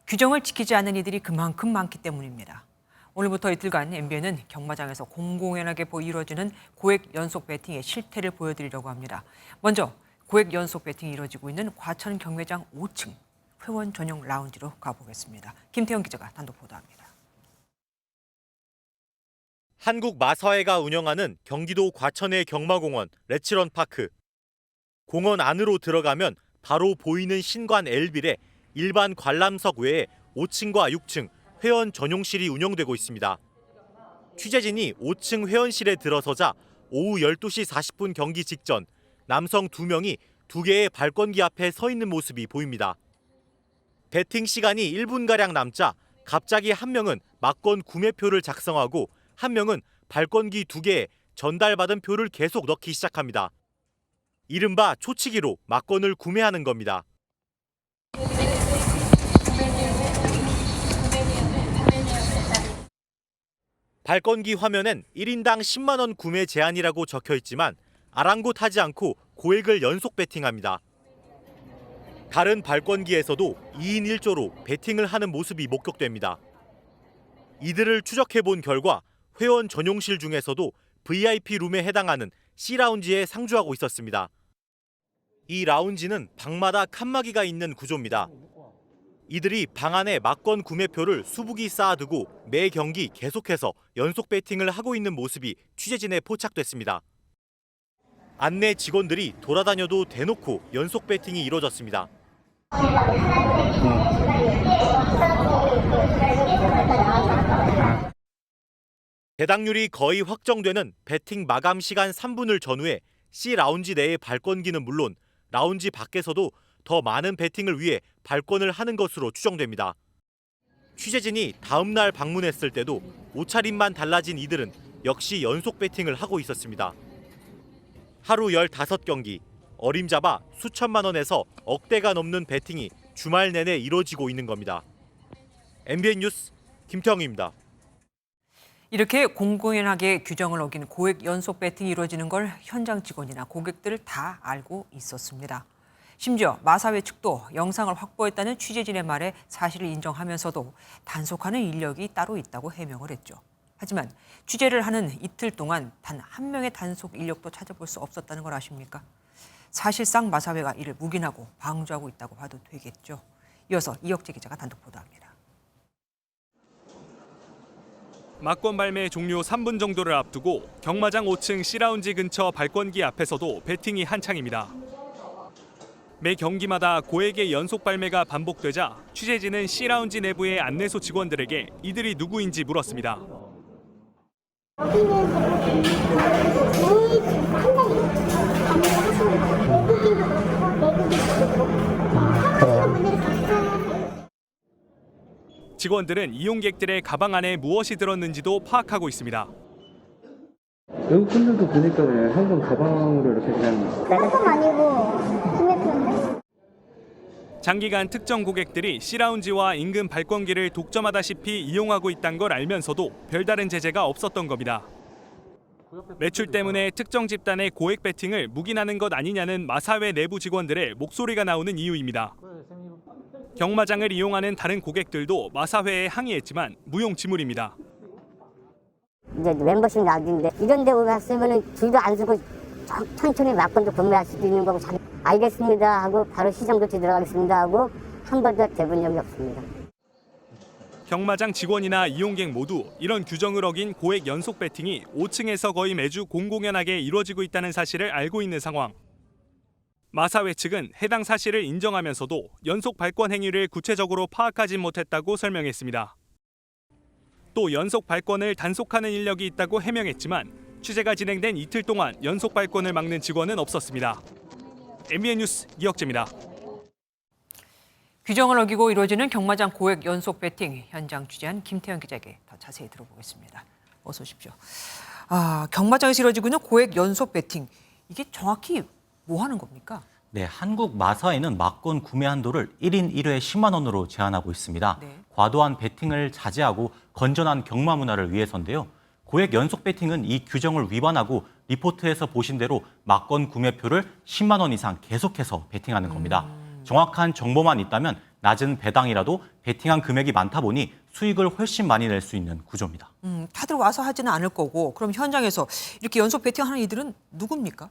규정을 지키지 않는 이들이 그만큼 많기 때문입니다. 오늘부터 이틀간 MBN은 경마장에서 공공연하게 이루어지는 고액 연속 베팅의 실태를 보여드리려고 합니다. 먼저 고액 연속 베팅이 이루어지고 있는 과천 경매장 5층 회원 전용 라운지로 가보겠습니다. 김태형 기자가 단독 보도합니다. 한국마사회가 운영하는 경기도 과천의 경마공원 레츠런파크. 공원 안으로 들어가면 바로 보이는 신관 엘빌에 일반 관람석 외에 5층과 6층 회원 전용실이 운영되고 있습니다. 취재진이 5층 회원실에 들어서자 오후 12시 40분 경기 직전 남성 2명이 2개의 발권기 앞에 서 있는 모습이 보입니다. 베팅 시간이 1분가량 남자 갑자기 한 명은 막권 구매표를 작성하고 한 명은 발권기 2개에 전달받은 표를 계속 넣기 시작합니다. 이른바 초치기로 막권을 구매하는 겁니다. 발권기 화면엔 1인당 10만 원 구매 제한이라고 적혀 있지만 아랑곳하지 않고 고액을 연속 베팅합니다. 다른 발권기에서도 2인 1조로 베팅을 하는 모습이 목격됩니다. 이들을 추적해본 결과 회원 전용실 중에서도 VIP 룸에 해당하는 C라운지에 상주하고 있었습니다. 이 라운지는 방마다 칸막이가 있는 구조입니다. 이들이 방 안에 막권 구매표를 수북이 쌓아두고 매 경기 계속해서 연속 베팅을 하고 있는 모습이 취재진에 포착됐습니다. 안내 직원들이 돌아다녀도 대놓고 연속 베팅이 이뤄졌습니다. 배당률이 거의 확정되는 베팅 마감 시간 3분을 전후해 C라운지 내의 발권기는 물론 라운지 밖에서도 더 많은 베팅을 위해 발권을 하는 것으로 추정됩니다. 취재진이 다음 날 방문했을 때도 옷차림만 달라진 이들은 역시 연속 베팅을 하고 있었습니다. 하루 15경기, 어림잡아 수천만 원에서 억대가 넘는 베팅이 주말 내내 이뤄지고 있는 겁니다. MBN 뉴스 김태형입니다. 이렇게 공공연하게 규정을 어긴 고액 연속 베팅이 이루어지는 걸 현장 직원이나 고객들 다 알고 있었습니다. 심지어 마사회 측도 영상을 확보했다는 취재진의 말에 사실을 인정하면서도 단속하는 인력이 따로 있다고 해명을 했죠. 하지만 취재를 하는 이틀 동안 단 한 명의 단속 인력도 찾아볼 수 없었다는 걸 아십니까? 사실상 마사회가 이를 묵인하고 방조하고 있다고 봐도 되겠죠. 이어서 이혁재 기자가 단독 보도합니다. 막권 발매 종료 3분 정도를 앞두고 경마장 5층 C라운지 근처 발권기 앞에서도 배팅이 한창입니다. 매 경기마다 고액의 연속 발매가 반복되자 취재진은 C라운지 내부의 안내소 직원들에게 이들이 누구인지 물었습니다. 직원들은 이용객들의 가방 안에 무엇이 들었는지도 파악하고 있습니다. 외국 분들도 보니까 항상 가방으로 이렇게 그냥 조금 아니고 구매표인데? 장기간 특정 고객들이 C라운지와 인근 발권기를 독점하다시피 이용하고 있다는 걸 알면서도 별다른 제재가 없었던 겁니다. 매출 때문에 특정 집단의 고액 배팅을 묵인하는 것 아니냐는 마사회 내부 직원들의 목소리가 나오는 이유입니다. 경마장을 이용하는 다른 고객들도 마사회에 항의했지만 무용지물입니다. 이제 멤버십 나중인데 이런 데 왔으면 줄도 안 서고 천천히 막건도 구매할 수도 있는 거고 알겠습니다 하고 바로 시장 조치 들어가겠습니다 하고 한 번도 대본 적이 없습니다. 경마장 직원이나 이용객 모두 이런 규정을 어긴 고액 연속 배팅이 5층에서 거의 매주 공공연하게 이루어지고 있다는 사실을 알고 있는 상황. 마사회 측은 해당 사실을 인정하면서도 연속 발권 행위를 구체적으로 파악하지 못했다고 설명했습니다. 또 연속 발권을 단속하는 인력이 있다고 해명했지만 취재가 진행된 이틀 동안 연속 발권을 막는 직원은 없었습니다. MBN 뉴스 이혁재입니다. 규정을 어기고 이루어지는 경마장 고액 연속 배팅 현장 취재한 김태현 기자에게 더 자세히 들어보겠습니다. 어서 오십시오. 경마장에서 이루어지고 있는 고액 연속 배팅 이게 정확히 뭐 하는 겁니까? 네, 한국 마사회는 막권 구매 한도를 1인 1회 10만 원으로 제한하고 있습니다. 네. 과도한 배팅을 자제하고 건전한 경마 문화를 위해서인데요. 고액 연속 배팅은 이 규정을 위반하고 리포트에서 보신 대로 막권 구매표를 10만 원 이상 계속해서 배팅하는 겁니다. 정확한 정보만 있다면 낮은 배당이라도 배팅한 금액이 많다 보니 수익을 훨씬 많이 낼 수 있는 구조입니다. 다들 와서 하지는 않을 거고 그럼 현장에서 이렇게 연속 배팅하는 이들은 누굽니까?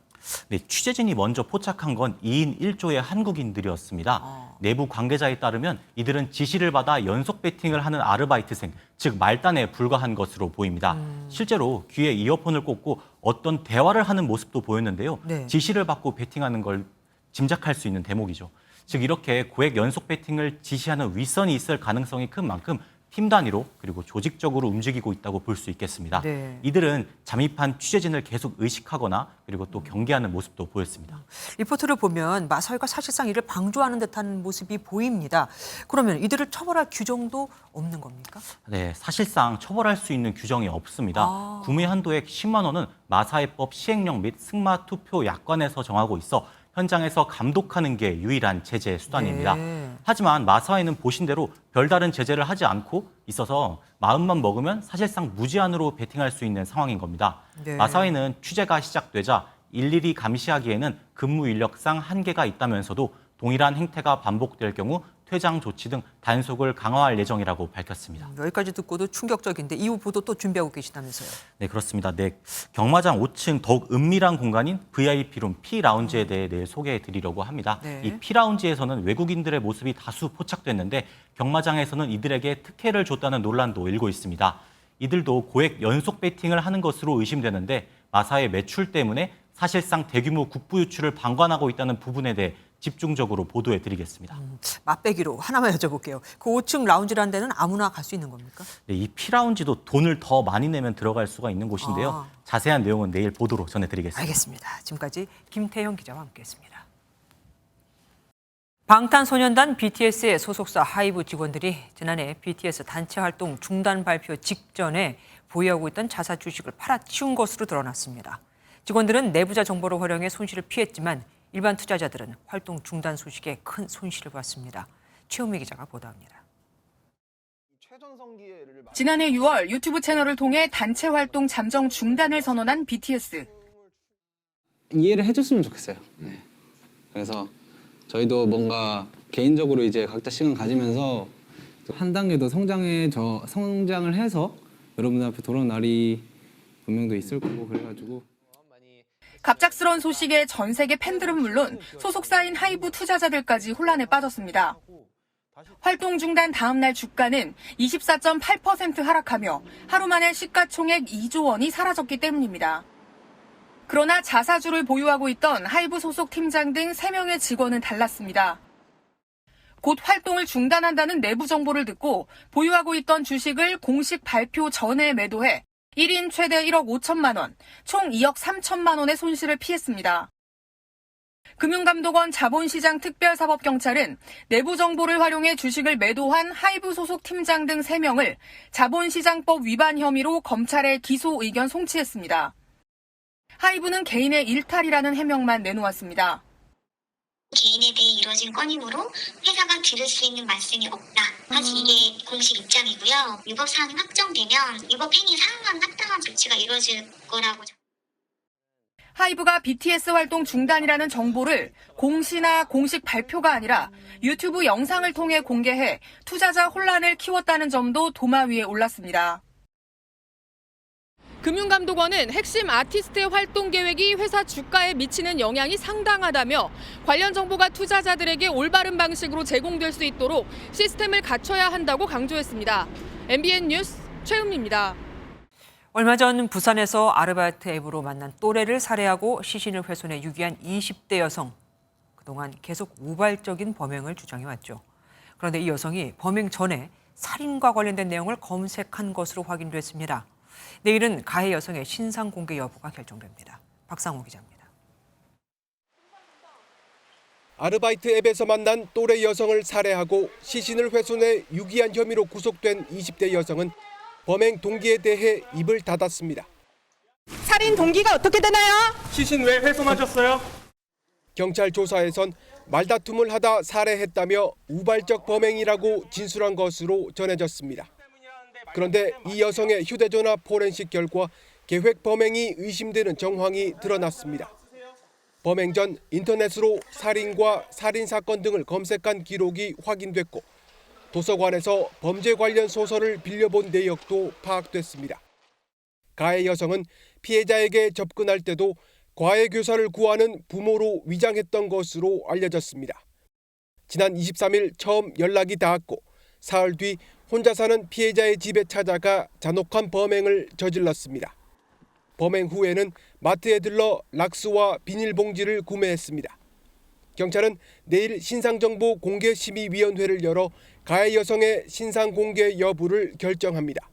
네, 취재진이 먼저 포착한 건 2인 1조의 한국인들이었습니다. 내부 관계자에 따르면 이들은 지시를 받아 연속 배팅을 하는 아르바이트생, 즉 말단에 불과한 것으로 보입니다. 실제로 귀에 이어폰을 꽂고 어떤 대화를 하는 모습도 보였는데요. 네. 지시를 받고 배팅하는 걸 짐작할 수 있는 대목이죠. 즉 이렇게 고액 연속 배팅을 지시하는 윗선이 있을 가능성이 큰 만큼 팀 단위로 그리고 조직적으로 움직이고 있다고 볼 수 있겠습니다. 네. 이들은 잠입한 취재진을 계속 의식하거나 그리고 또 경계하는 모습도 보였습니다. 리포트를 보면 마사회가 사실상 이를 방조하는 듯한 모습이 보입니다. 그러면 이들을 처벌할 규정도 없는 겁니까? 네, 사실상 처벌할 수 있는 규정이 없습니다. 구매 한도액 10만 원은 마사회법 시행령 및 승마 투표 약관에서 정하고 있어 현장에서 감독하는 게 유일한 제재 수단입니다. 네. 하지만 마사회는 보신 대로 별다른 제재를 하지 않고 있어서 마음만 먹으면 사실상 무제한으로 배팅할 수 있는 상황인 겁니다. 네. 마사회는 취재가 시작되자 일일이 감시하기에는 근무 인력상 한계가 있다면서도 동일한 행태가 반복될 경우 퇴장 조치 등 단속을 강화할 예정이라고 밝혔습니다. 여기까지 듣고도 충격적인데 이후 보도 또 준비하고 계시다면서요? 네, 그렇습니다. 네, 경마장 5층 더욱 은밀한 공간인 VIP룸 P라운지에 대해 내일 소개해 드리려고 합니다. 네. 이 P라운지에서는 외국인들의 모습이 다수 포착됐는데 경마장에서는 이들에게 특혜를 줬다는 논란도 일고 있습니다. 이들도 고액 연속 배팅을 하는 것으로 의심되는데 마사회 매출 때문에 사실상 대규모 국부 유출을 방관하고 있다는 부분에 대해 집중적으로 보도해 드리겠습니다. 맛배기로 하나만 여쭤볼게요. 그 5층 라운지라는 데는 아무나 갈 수 있는 겁니까? 네, 이 P라운지도 돈을 더 많이 내면 들어갈 수가 있는 곳인데요. 자세한 내용은 내일 보도로 전해드리겠습니다. 알겠습니다. 지금까지 김태형 기자와 함께했습니다. 방탄소년단 BTS의 소속사 하이브 직원들이 지난해 BTS 단체 활동 중단 발표 직전에 보유하고 있던 자사 주식을 팔아치운 것으로 드러났습니다. 직원들은 내부자 정보를 활용해 손실을 피했지만 일반 투자자들은 활동 중단 소식에 큰 손실을 봤습니다. 최은미 기자가 보도합니다. 지난해 6월 유튜브 채널을 통해 단체 활동 잠정 중단을 선언한 BTS. 이해를 해줬으면 좋겠어요. 네. 그래서 저희도 뭔가 개인적으로 이제 각자 시간 가지면서 한 단계 더 성장을 해서 여러분들 앞에 돌아온 날이 분명도 있을 거고 그래가지고. 갑작스러운 소식에 전 세계 팬들은 물론 소속사인 하이브 투자자들까지 혼란에 빠졌습니다. 활동 중단 다음 날 주가는 24.8% 하락하며 하루 만에 시가총액 2조 원이 사라졌기 때문입니다. 그러나 자사주를 보유하고 있던 하이브 소속 팀장 등 3명의 직원은 달랐습니다. 곧 활동을 중단한다는 내부 정보를 듣고 보유하고 있던 주식을 공식 발표 전에 매도해 1인 최대 1억 5천만 원, 총 2억 3천만 원의 손실을 피했습니다. 금융감독원 자본시장 특별사법경찰은 내부 정보를 활용해 주식을 매도한 하이브 소속 팀장 등 3명을 자본시장법 위반 혐의로 검찰에 기소 의견 송치했습니다. 하이브는 개인의 일탈이라는 해명만 내놓았습니다. 개인에 대해 이뤄진 건임으로 회사가 기를 수 있는 말씀이 없다. 사실 이게 공식 입장이고요. 위법 사항이 확정되면 위법 행위 사항만 합당한 조치가 이루어질 거라고. 하이브가 BTS 활동 중단이라는 정보를 공시나 공식 발표가 아니라 유튜브 영상을 통해 공개해 투자자 혼란을 키웠다는 점도 도마 위에 올랐습니다. 금융감독원은 핵심 아티스트의 활동 계획이 회사 주가에 미치는 영향이 상당하다며 관련 정보가 투자자들에게 올바른 방식으로 제공될 수 있도록 시스템을 갖춰야 한다고 강조했습니다. MBN 뉴스 최은미입니다. 얼마 전 부산에서 아르바이트 앱으로 만난 또래를 살해하고 시신을 훼손해 유기한 20대 여성. 그동안 계속 우발적인 범행을 주장해왔죠. 그런데 이 여성이 범행 전에 살인과 관련된 내용을 검색한 것으로 확인됐습니다. 내일은 가해 여성의 신상 공개 여부가 결정됩니다. 박상호 기자입니다. 아르바이트 앱에서 만난 또래 여성을 살해하고 시신을 훼손해 유기한 혐의로 구속된 20대 여성은 범행 동기에 대해 입을 닫았습니다. 살인 동기가 어떻게 되나요? 시신 왜 훼손하셨어요? 경찰 조사에선 말다툼을 하다 살해했다며 우발적 범행이라고 진술한 것으로 전해졌습니다. 그런데 이 여성의 휴대전화 포렌식 결과 계획 범행이 의심되는 정황이 드러났습니다. 범행 전 인터넷으로 살인과 살인사건 등을 검색한 기록이 확인됐고 도서관에서 범죄 관련 소설을 빌려본 내역도 파악됐습니다. 가해 여성은 피해자에게 접근할 때도 과외 교사를 구하는 부모로 위장했던 것으로 알려졌습니다. 지난 23일 처음 연락이 닿았고 사흘 뒤 혼자 사는 피해자의 집에 찾아가 잔혹한 범행을 저질렀습니다. 범행 후에는 마트에 들러 락스와 비닐봉지를 구매했습니다. 경찰은 내일 신상정보 공개심의위원회를 열어 가해 여성의 신상 공개 여부를 결정합니다.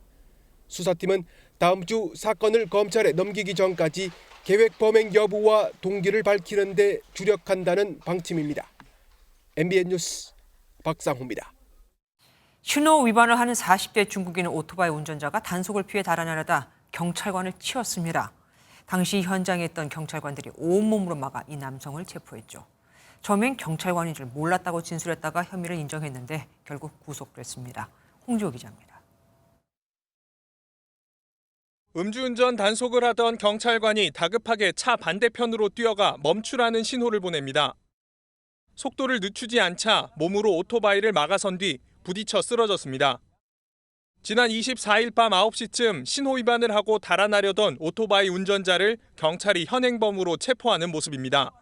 수사팀은 다음 주 사건을 검찰에 넘기기 전까지 계획 범행 여부와 동기를 밝히는 데 주력한다는 방침입니다. MBN 뉴스 박상호입니다. 신호 위반을 하는 40대 중국인 오토바이 운전자가 단속을 피해 달아나려다 경찰관을 치웠습니다. 당시 현장에 있던 경찰관들이 온몸으로 막아 이 남성을 체포했죠. 처음엔 경찰관인 줄 몰랐다고 진술했다가 혐의를 인정했는데 결국 구속됐습니다. 홍지호 기자입니다. 음주운전 단속을 하던 경찰관이 다급하게 차 반대편으로 뛰어가 멈추라는 신호를 보냅니다. 속도를 늦추지 않자 몸으로 오토바이를 막아선 뒤 부딪혀 쓰러졌습니다. 지난 24일 밤 9시쯤 신호 위반을 하고 달아나려던 오토바이 운전자를 경찰이 현행범으로 체포하는 모습입니다.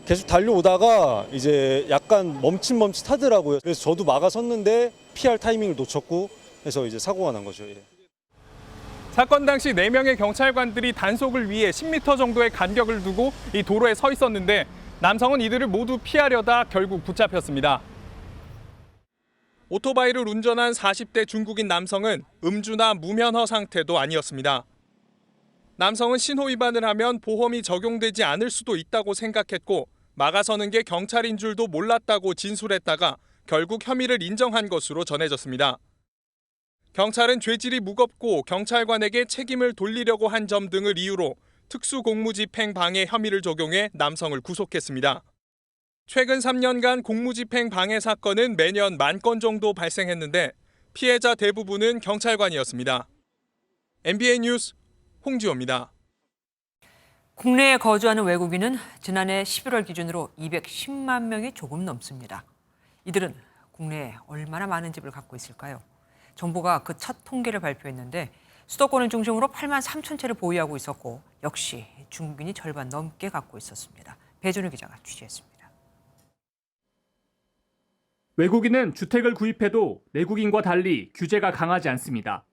계속 달려오다가 이제 약간 멈칫하더라고요. 그래서 저도 막아섰는데 피할 타이밍을 놓쳤고 해서 이제 사고가 난 거죠. 예. 사건 당시 4명의 경찰관들이 단속을 위해 10m 정도의 간격을 두고 이 도로에 서 있었는데 남성은 이들을 모두 피하려다 결국 붙잡혔습니다. 오토바이를 운전한 40대 중국인 남성은 음주나 무면허 상태도 아니었습니다. 남성은 신호 위반을 하면 보험이 적용되지 않을 수도 있다고 생각했고 막아서는 게 경찰인 줄도 몰랐다고 진술했다가 결국 혐의를 인정한 것으로 전해졌습니다. 경찰은 죄질이 무겁고 경찰관에게 책임을 돌리려고 한 점 등을 이유로 특수공무집행 방해 혐의를 적용해 남성을 구속했습니다. 최근 3년간 공무집행 방해 사건은 매년 10,000건 정도 발생했는데 피해자 대부분은 경찰관이었습니다. MBN 뉴스 홍지호입니다. 국내에 거주하는 외국인은 지난해 11월 기준으로 210만 명이 조금 넘습니다. 이들은 국내에 얼마나 많은 집을 갖고 있을까요? 정부가 그 첫 통계를 발표했는데 수도권을 중심으로 8만 3천 채를 보유하고 있었고 역시 중국인이 절반 넘게 갖고 있었습니다. 배준우 기자가 취재했습니다. 외국인은 주택을 구입해도 내국인과 달리 규제가 강하지 않습니다.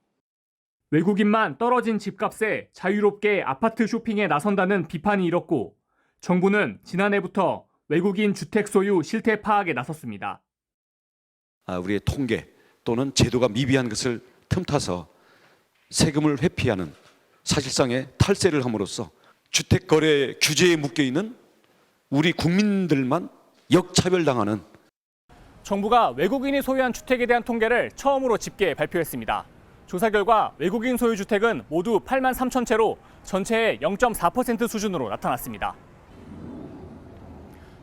외국인만 떨어진 집값에 자유롭게 아파트 쇼핑에 나선다는 비판이 일었고 정부는 지난해부터 외국인 주택 소유 실태 파악에 나섰습니다. 우리의 통계 또는 제도가 미비한 것을 틈타서 세금을 회피하는 사실상의 탈세를 함으로써 주택 거래 규제에 묶여 있는 우리 국민들만 역차별당하는. 정부가 외국인이 소유한 주택에 대한 통계를 처음으로 집계 발표했습니다. 조사 결과 외국인 소유 주택은 모두 8만 3천 채로 전체의 0.4% 수준으로 나타났습니다.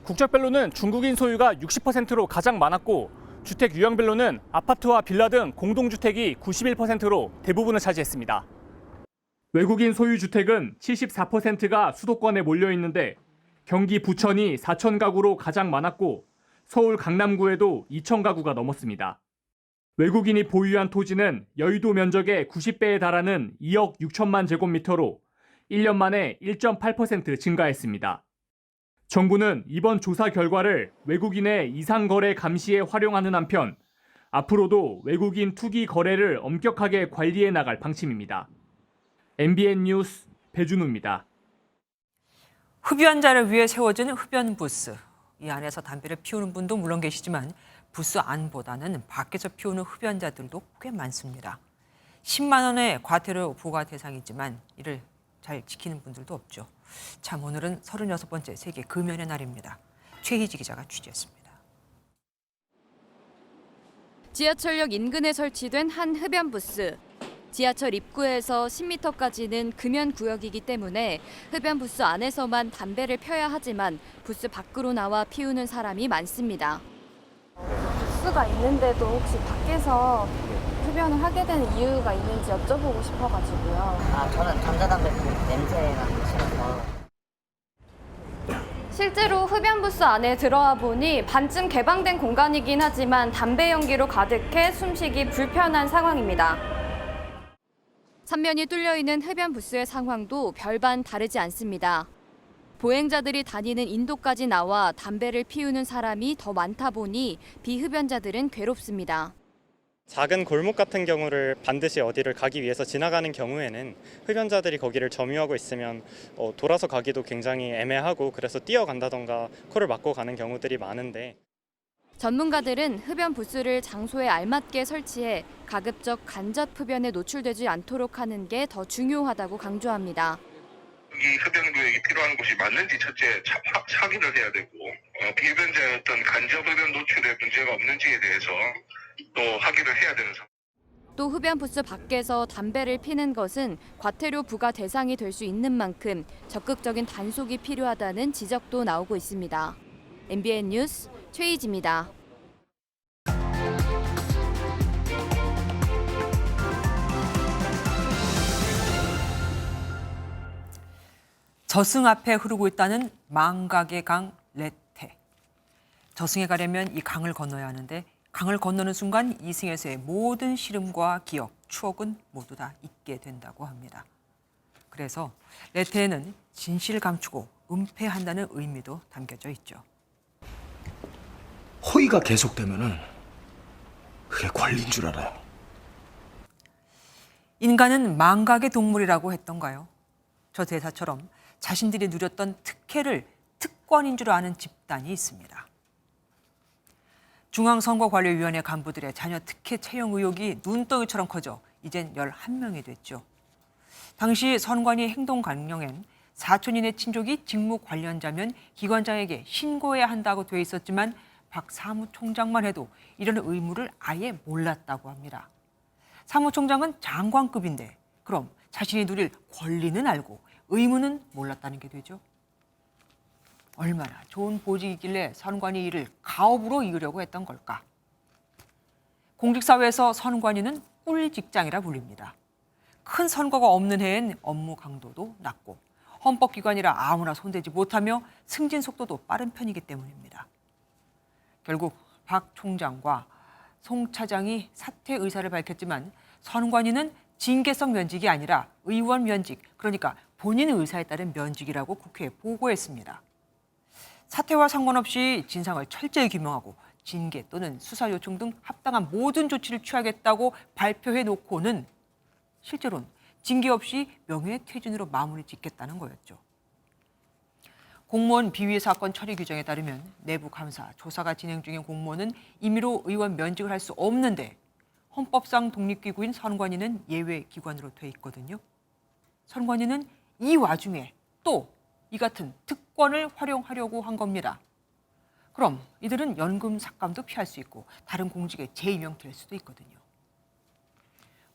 국적별로는 중국인 소유가 60%로 가장 많았고 주택 유형별로는 아파트와 빌라 등 공동주택이 91%로 대부분을 차지했습니다. 외국인 소유 주택은 74%가 수도권에 몰려 있는데 경기 부천이 4천 가구로 가장 많았고 서울 강남구에도 2천 가구가 넘었습니다. 외국인이 보유한 토지는 여의도 면적의 90배에 달하는 2억 6천만 제곱미터로 1년 만에 1.8% 증가했습니다. 정부는 이번 조사 결과를 외국인의 이상 거래 감시에 활용하는 한편 앞으로도 외국인 투기 거래를 엄격하게 관리해 나갈 방침입니다. MBN 뉴스 배준우입니다. 흡연자를 위해 세워진 흡연 부스. 이 안에서 담배를 피우는 분도 물론 계시지만 부스 안보다는 밖에서 피우는 흡연자들도 꽤 많습니다. 10만 원의 과태료 부과 대상이지만 이를 잘 지키는 분들도 없죠. 참 오늘은 36번째 세계 금연의 날입니다. 최희지 기자가 취재했습니다. 지하철역 인근에 설치된 한 흡연 부스. 지하철 입구에서 10m까지는 금연 구역이기 때문에 흡연 부스 안에서만 담배를 펴야 하지만 부스 밖으로 나와 피우는 사람이 많습니다. 부스가 있는데도 혹시 밖에서 흡연을 하게 되는 이유가 있는지 여쭤보고 싶어가지고요. 저는 전자담배 냄새가 싫어서. 실제로 흡연 부스 안에 들어와 보니 반쯤 개방된 공간이긴 하지만 담배 연기로 가득해 숨쉬기 불편한 상황입니다. 3면이 뚫려 있는 흡연 부스의 상황도 별반 다르지 않습니다. 보행자들이 다니는 인도까지 나와 담배를 피우는 사람이 더 많다 보니 비흡연자들은 괴롭습니다. 작은 골목 같은 경우를 반드시 어디를 가기 위해서 지나가는 경우에는 흡연자들이 거기를 점유하고 있으면 돌아서 가기도 굉장히 애매하고 그래서 뛰어간다던가 코를 막고 가는 경우들이 많은데 전문가들은 흡연 부스를 장소에 알맞게 설치해 가급적 간접 흡연에 노출되지 않도록 하는 게 더 중요하다고 강조합니다. 이 흡연 구역이 필요한 곳이 맞는지 첫째 확인을 해야 되고 비흡연자의 어떤 간접 흡연 노출에 문제가 없는지에 대해서 또 확인을 해야 되는 상황. 또 흡연 부스 밖에서 담배를 피는 것은 과태료 부과 대상이 될 수 있는 만큼 적극적인 단속이 필요하다는 지적도 나오고 있습니다. MBN 뉴스 최희지입니다. 저승 앞에 흐르고 있다는 망각의 강 레테. 저승에 가려면 이 강을 건너야 하는데 강을 건너는 순간 이승에서의 모든 시름과 기억, 추억은 모두 다 잊게 된다고 합니다. 그래서 레테에는 진실을 감추고 은폐한다는 의미도 담겨져 있죠. 호의가 계속되면은 그게 권리인 줄 알아요. 인간은 망각의 동물이라고 했던가요? 저 대사처럼 자신들이 누렸던 특혜를 특권인 줄 아는 집단이 있습니다. 중앙선거관리위원회 간부들의 자녀 특혜 채용 의혹이 눈덩이처럼 커져 이젠 11명이 됐죠. 당시 선관위 행동강령엔 사촌인의 친족이 직무 관련자면 기관장에게 신고해야 한다고 돼 있었지만 박 사무총장만 해도 이런 의무를 아예 몰랐다고 합니다. 사무총장은 장관급인데 그럼 자신이 누릴 권리는 알고 의무는 몰랐다는 게 되죠. 얼마나 좋은 보직이길래 선관위 일을 가업으로 이으려고 했던 걸까? 공직사회에서 선관위는 꿀 직장이라 불립니다. 큰 선거가 없는 해엔 업무 강도도 낮고 헌법기관이라 아무나 손대지 못하며 승진 속도도 빠른 편이기 때문입니다. 결국 박 총장과 송 차장이 사퇴 의사를 밝혔지만 선관위는 징계성 면직이 아니라 의원 면직, 그러니까 본인 의사에 따른 면직이라고 국회에 보고했습니다. 사퇴와 상관없이 진상을 철저히 규명하고 징계 또는 수사 요청 등 합당한 모든 조치를 취하겠다고 발표해놓고는 실제로는 징계 없이 명예퇴진으로 마무리 짓겠다는 거였죠. 공무원 비위 사건 처리 규정에 따르면 내부 감사, 조사가 진행 중인 공무원은 임의로 의원 면직을 할 수 없는데 헌법상 독립기구인 선관위는 예외 기관으로 돼 있거든요. 선관위는 이 와중에 또 이 같은 특권을 활용하려고 한 겁니다. 그럼 이들은 연금 삭감도 피할 수 있고 다른 공직에 재임명될 수도 있거든요.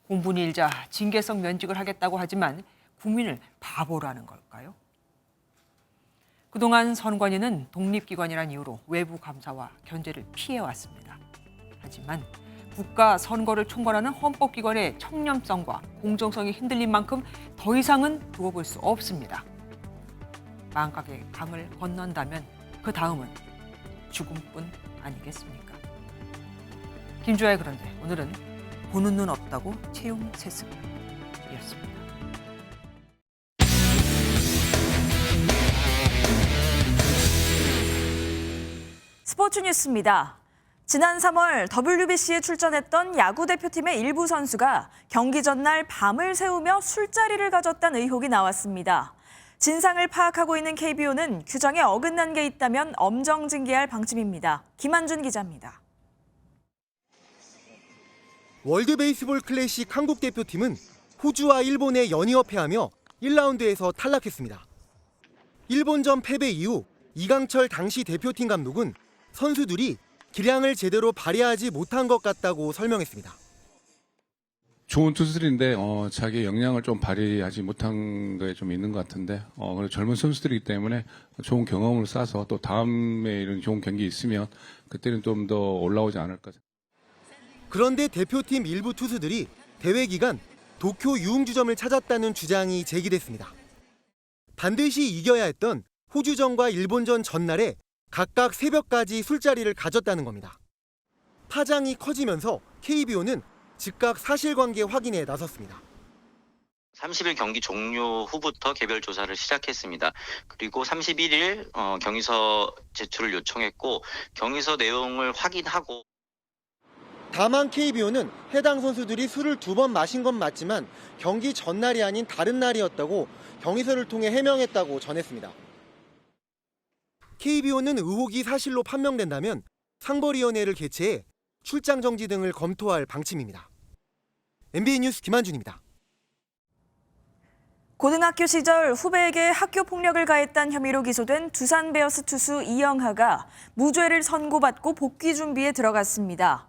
공분이 일자 징계성 면직을 하겠다고 하지만 국민을 바보로 하는 걸까요? 그동안 선관위는 독립기관이란 이유로 외부 감사와 견제를 피해왔습니다. 하지만 국가 선거를 총괄하는 헌법기관의 청렴성과 공정성이 흔들린 만큼 더 이상은 두고 볼 수 없습니다. 망각의 강을 건넌다면 그 다음은 죽음뿐 아니겠습니까? 김주아의 그런데 오늘은 보는 눈 없다고 채용 세습이었습니다. 스포츠 뉴스입니다. 지난 3월 WBC에 출전했던 야구 대표팀의 일부 선수가 경기 전날 밤을 새우며 술자리를 가졌다는 의혹이 나왔습니다. 진상을 파악하고 있는 KBO는 규정에 어긋난 게 있다면 엄정 징계할 방침입니다. 김한준 기자입니다. 월드 베이스볼 클래식 한국 대표팀은 호주와 일본에 연이어 패하며 1라운드에서 탈락했습니다. 일본전 패배 이후 이강철 당시 대표팀 감독은 선수들이 기량을 제대로 발휘하지 못한 것 같다고 설명했습니다. 좋은 투수들인데 자기 역량을 좀 발휘하지 못한 게 좀 있는 것 같은데 그리고 젊은 선수들이기 때문에 좋은 경험을 쌓아서 또 다음에 이런 좋은 경기 있으면 그때는 좀 더 올라오지 않을까. 그런데 대표팀 일부 투수들이 대회 기간 도쿄 유흥주점을 찾았다는 주장이 제기됐습니다. 반드시 이겨야 했던 호주전과 일본전 전날에 각각 새벽까지 술자리를 가졌다는 겁니다. 파장이 커지면서 KBO는 즉각 사실관계 확인에 나섰습니다. 30일 경기 종료 후부터 개별 조사를 시작했습니다. 그리고 31일 경위서 제출을 요청했고 경위서 내용을 확인하고 다만 KBO는 해당 선수들이 술을 2번 마신 건 맞지만 경기 전날이 아닌 다른 날이었다고 경위서를 통해 해명했다고 전했습니다. KBO는 의혹이 사실로 판명된다면 상벌위원회를 개최해 출장 정지 등을 검토할 방침입니다. MBN 뉴스 김한준입니다. 고등학교 시절 후배에게 학교 폭력을 가했다는 혐의로 기소된 두산 베어스 투수 이영하가 무죄를 선고받고 복귀 준비에 들어갔습니다.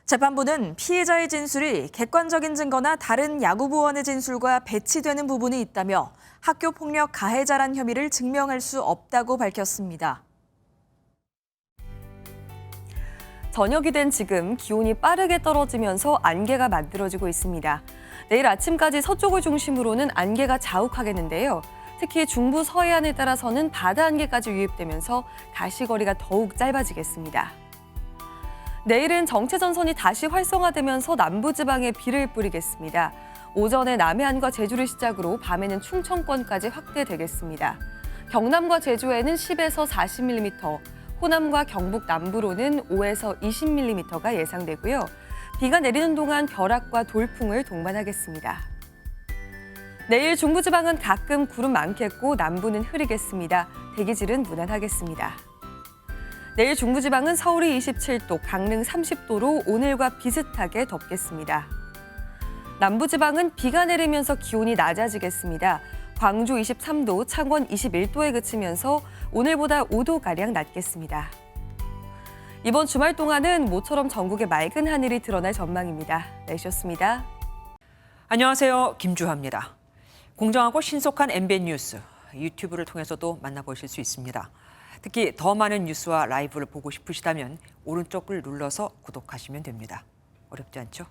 재판부는 피해자의 진술이 객관적인 증거나 다른 야구부원의 진술과 배치되는 부분이 있다며 학교 폭력 가해자란 혐의를 증명할 수 없다고 밝혔습니다. 저녁이 된 지금 기온이 빠르게 떨어지면서 안개가 만들어지고 있습니다. 내일 아침까지 서쪽을 중심으로는 안개가 자욱하겠는데요. 특히 중부 서해안에 따라서는 바다 안개까지 유입되면서 가시거리가 더욱 짧아지겠습니다. 내일은 정체전선이 다시 활성화되면서 남부지방에 비를 뿌리겠습니다. 오전에 남해안과 제주를 시작으로 밤에는 충청권까지 확대되겠습니다. 경남과 제주에는 10에서 40mm, 호남과 경북 남부로는 5에서 20mm가 예상되고요. 비가 내리는 동안 벼락과 돌풍을 동반하겠습니다. 내일 중부지방은 가끔 구름 많겠고 남부는 흐리겠습니다. 대기질은 무난하겠습니다. 내일 중부지방은 서울이 27도, 강릉 30도로 오늘과 비슷하게 덥겠습니다. 남부지방은 비가 내리면서 기온이 낮아지겠습니다. 광주 23도, 창원 21도에 그치면서 오늘보다 5도가량 낮겠습니다. 이번 주말 동안은 모처럼 전국에 맑은 하늘이 드러날 전망입니다. 날씨였습니다. 안녕하세요. 김주하입니다. 공정하고 신속한 MBN 뉴스, 유튜브를 통해서도 만나보실 수 있습니다. 특히 더 많은 뉴스와 라이브를 보고 싶으시다면 오른쪽을 눌러서 구독하시면 됩니다. 어렵지 않죠?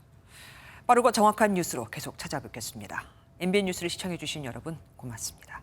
빠르고 정확한 뉴스로 계속 찾아뵙겠습니다. MBN 뉴스를 시청해주신 여러분 고맙습니다.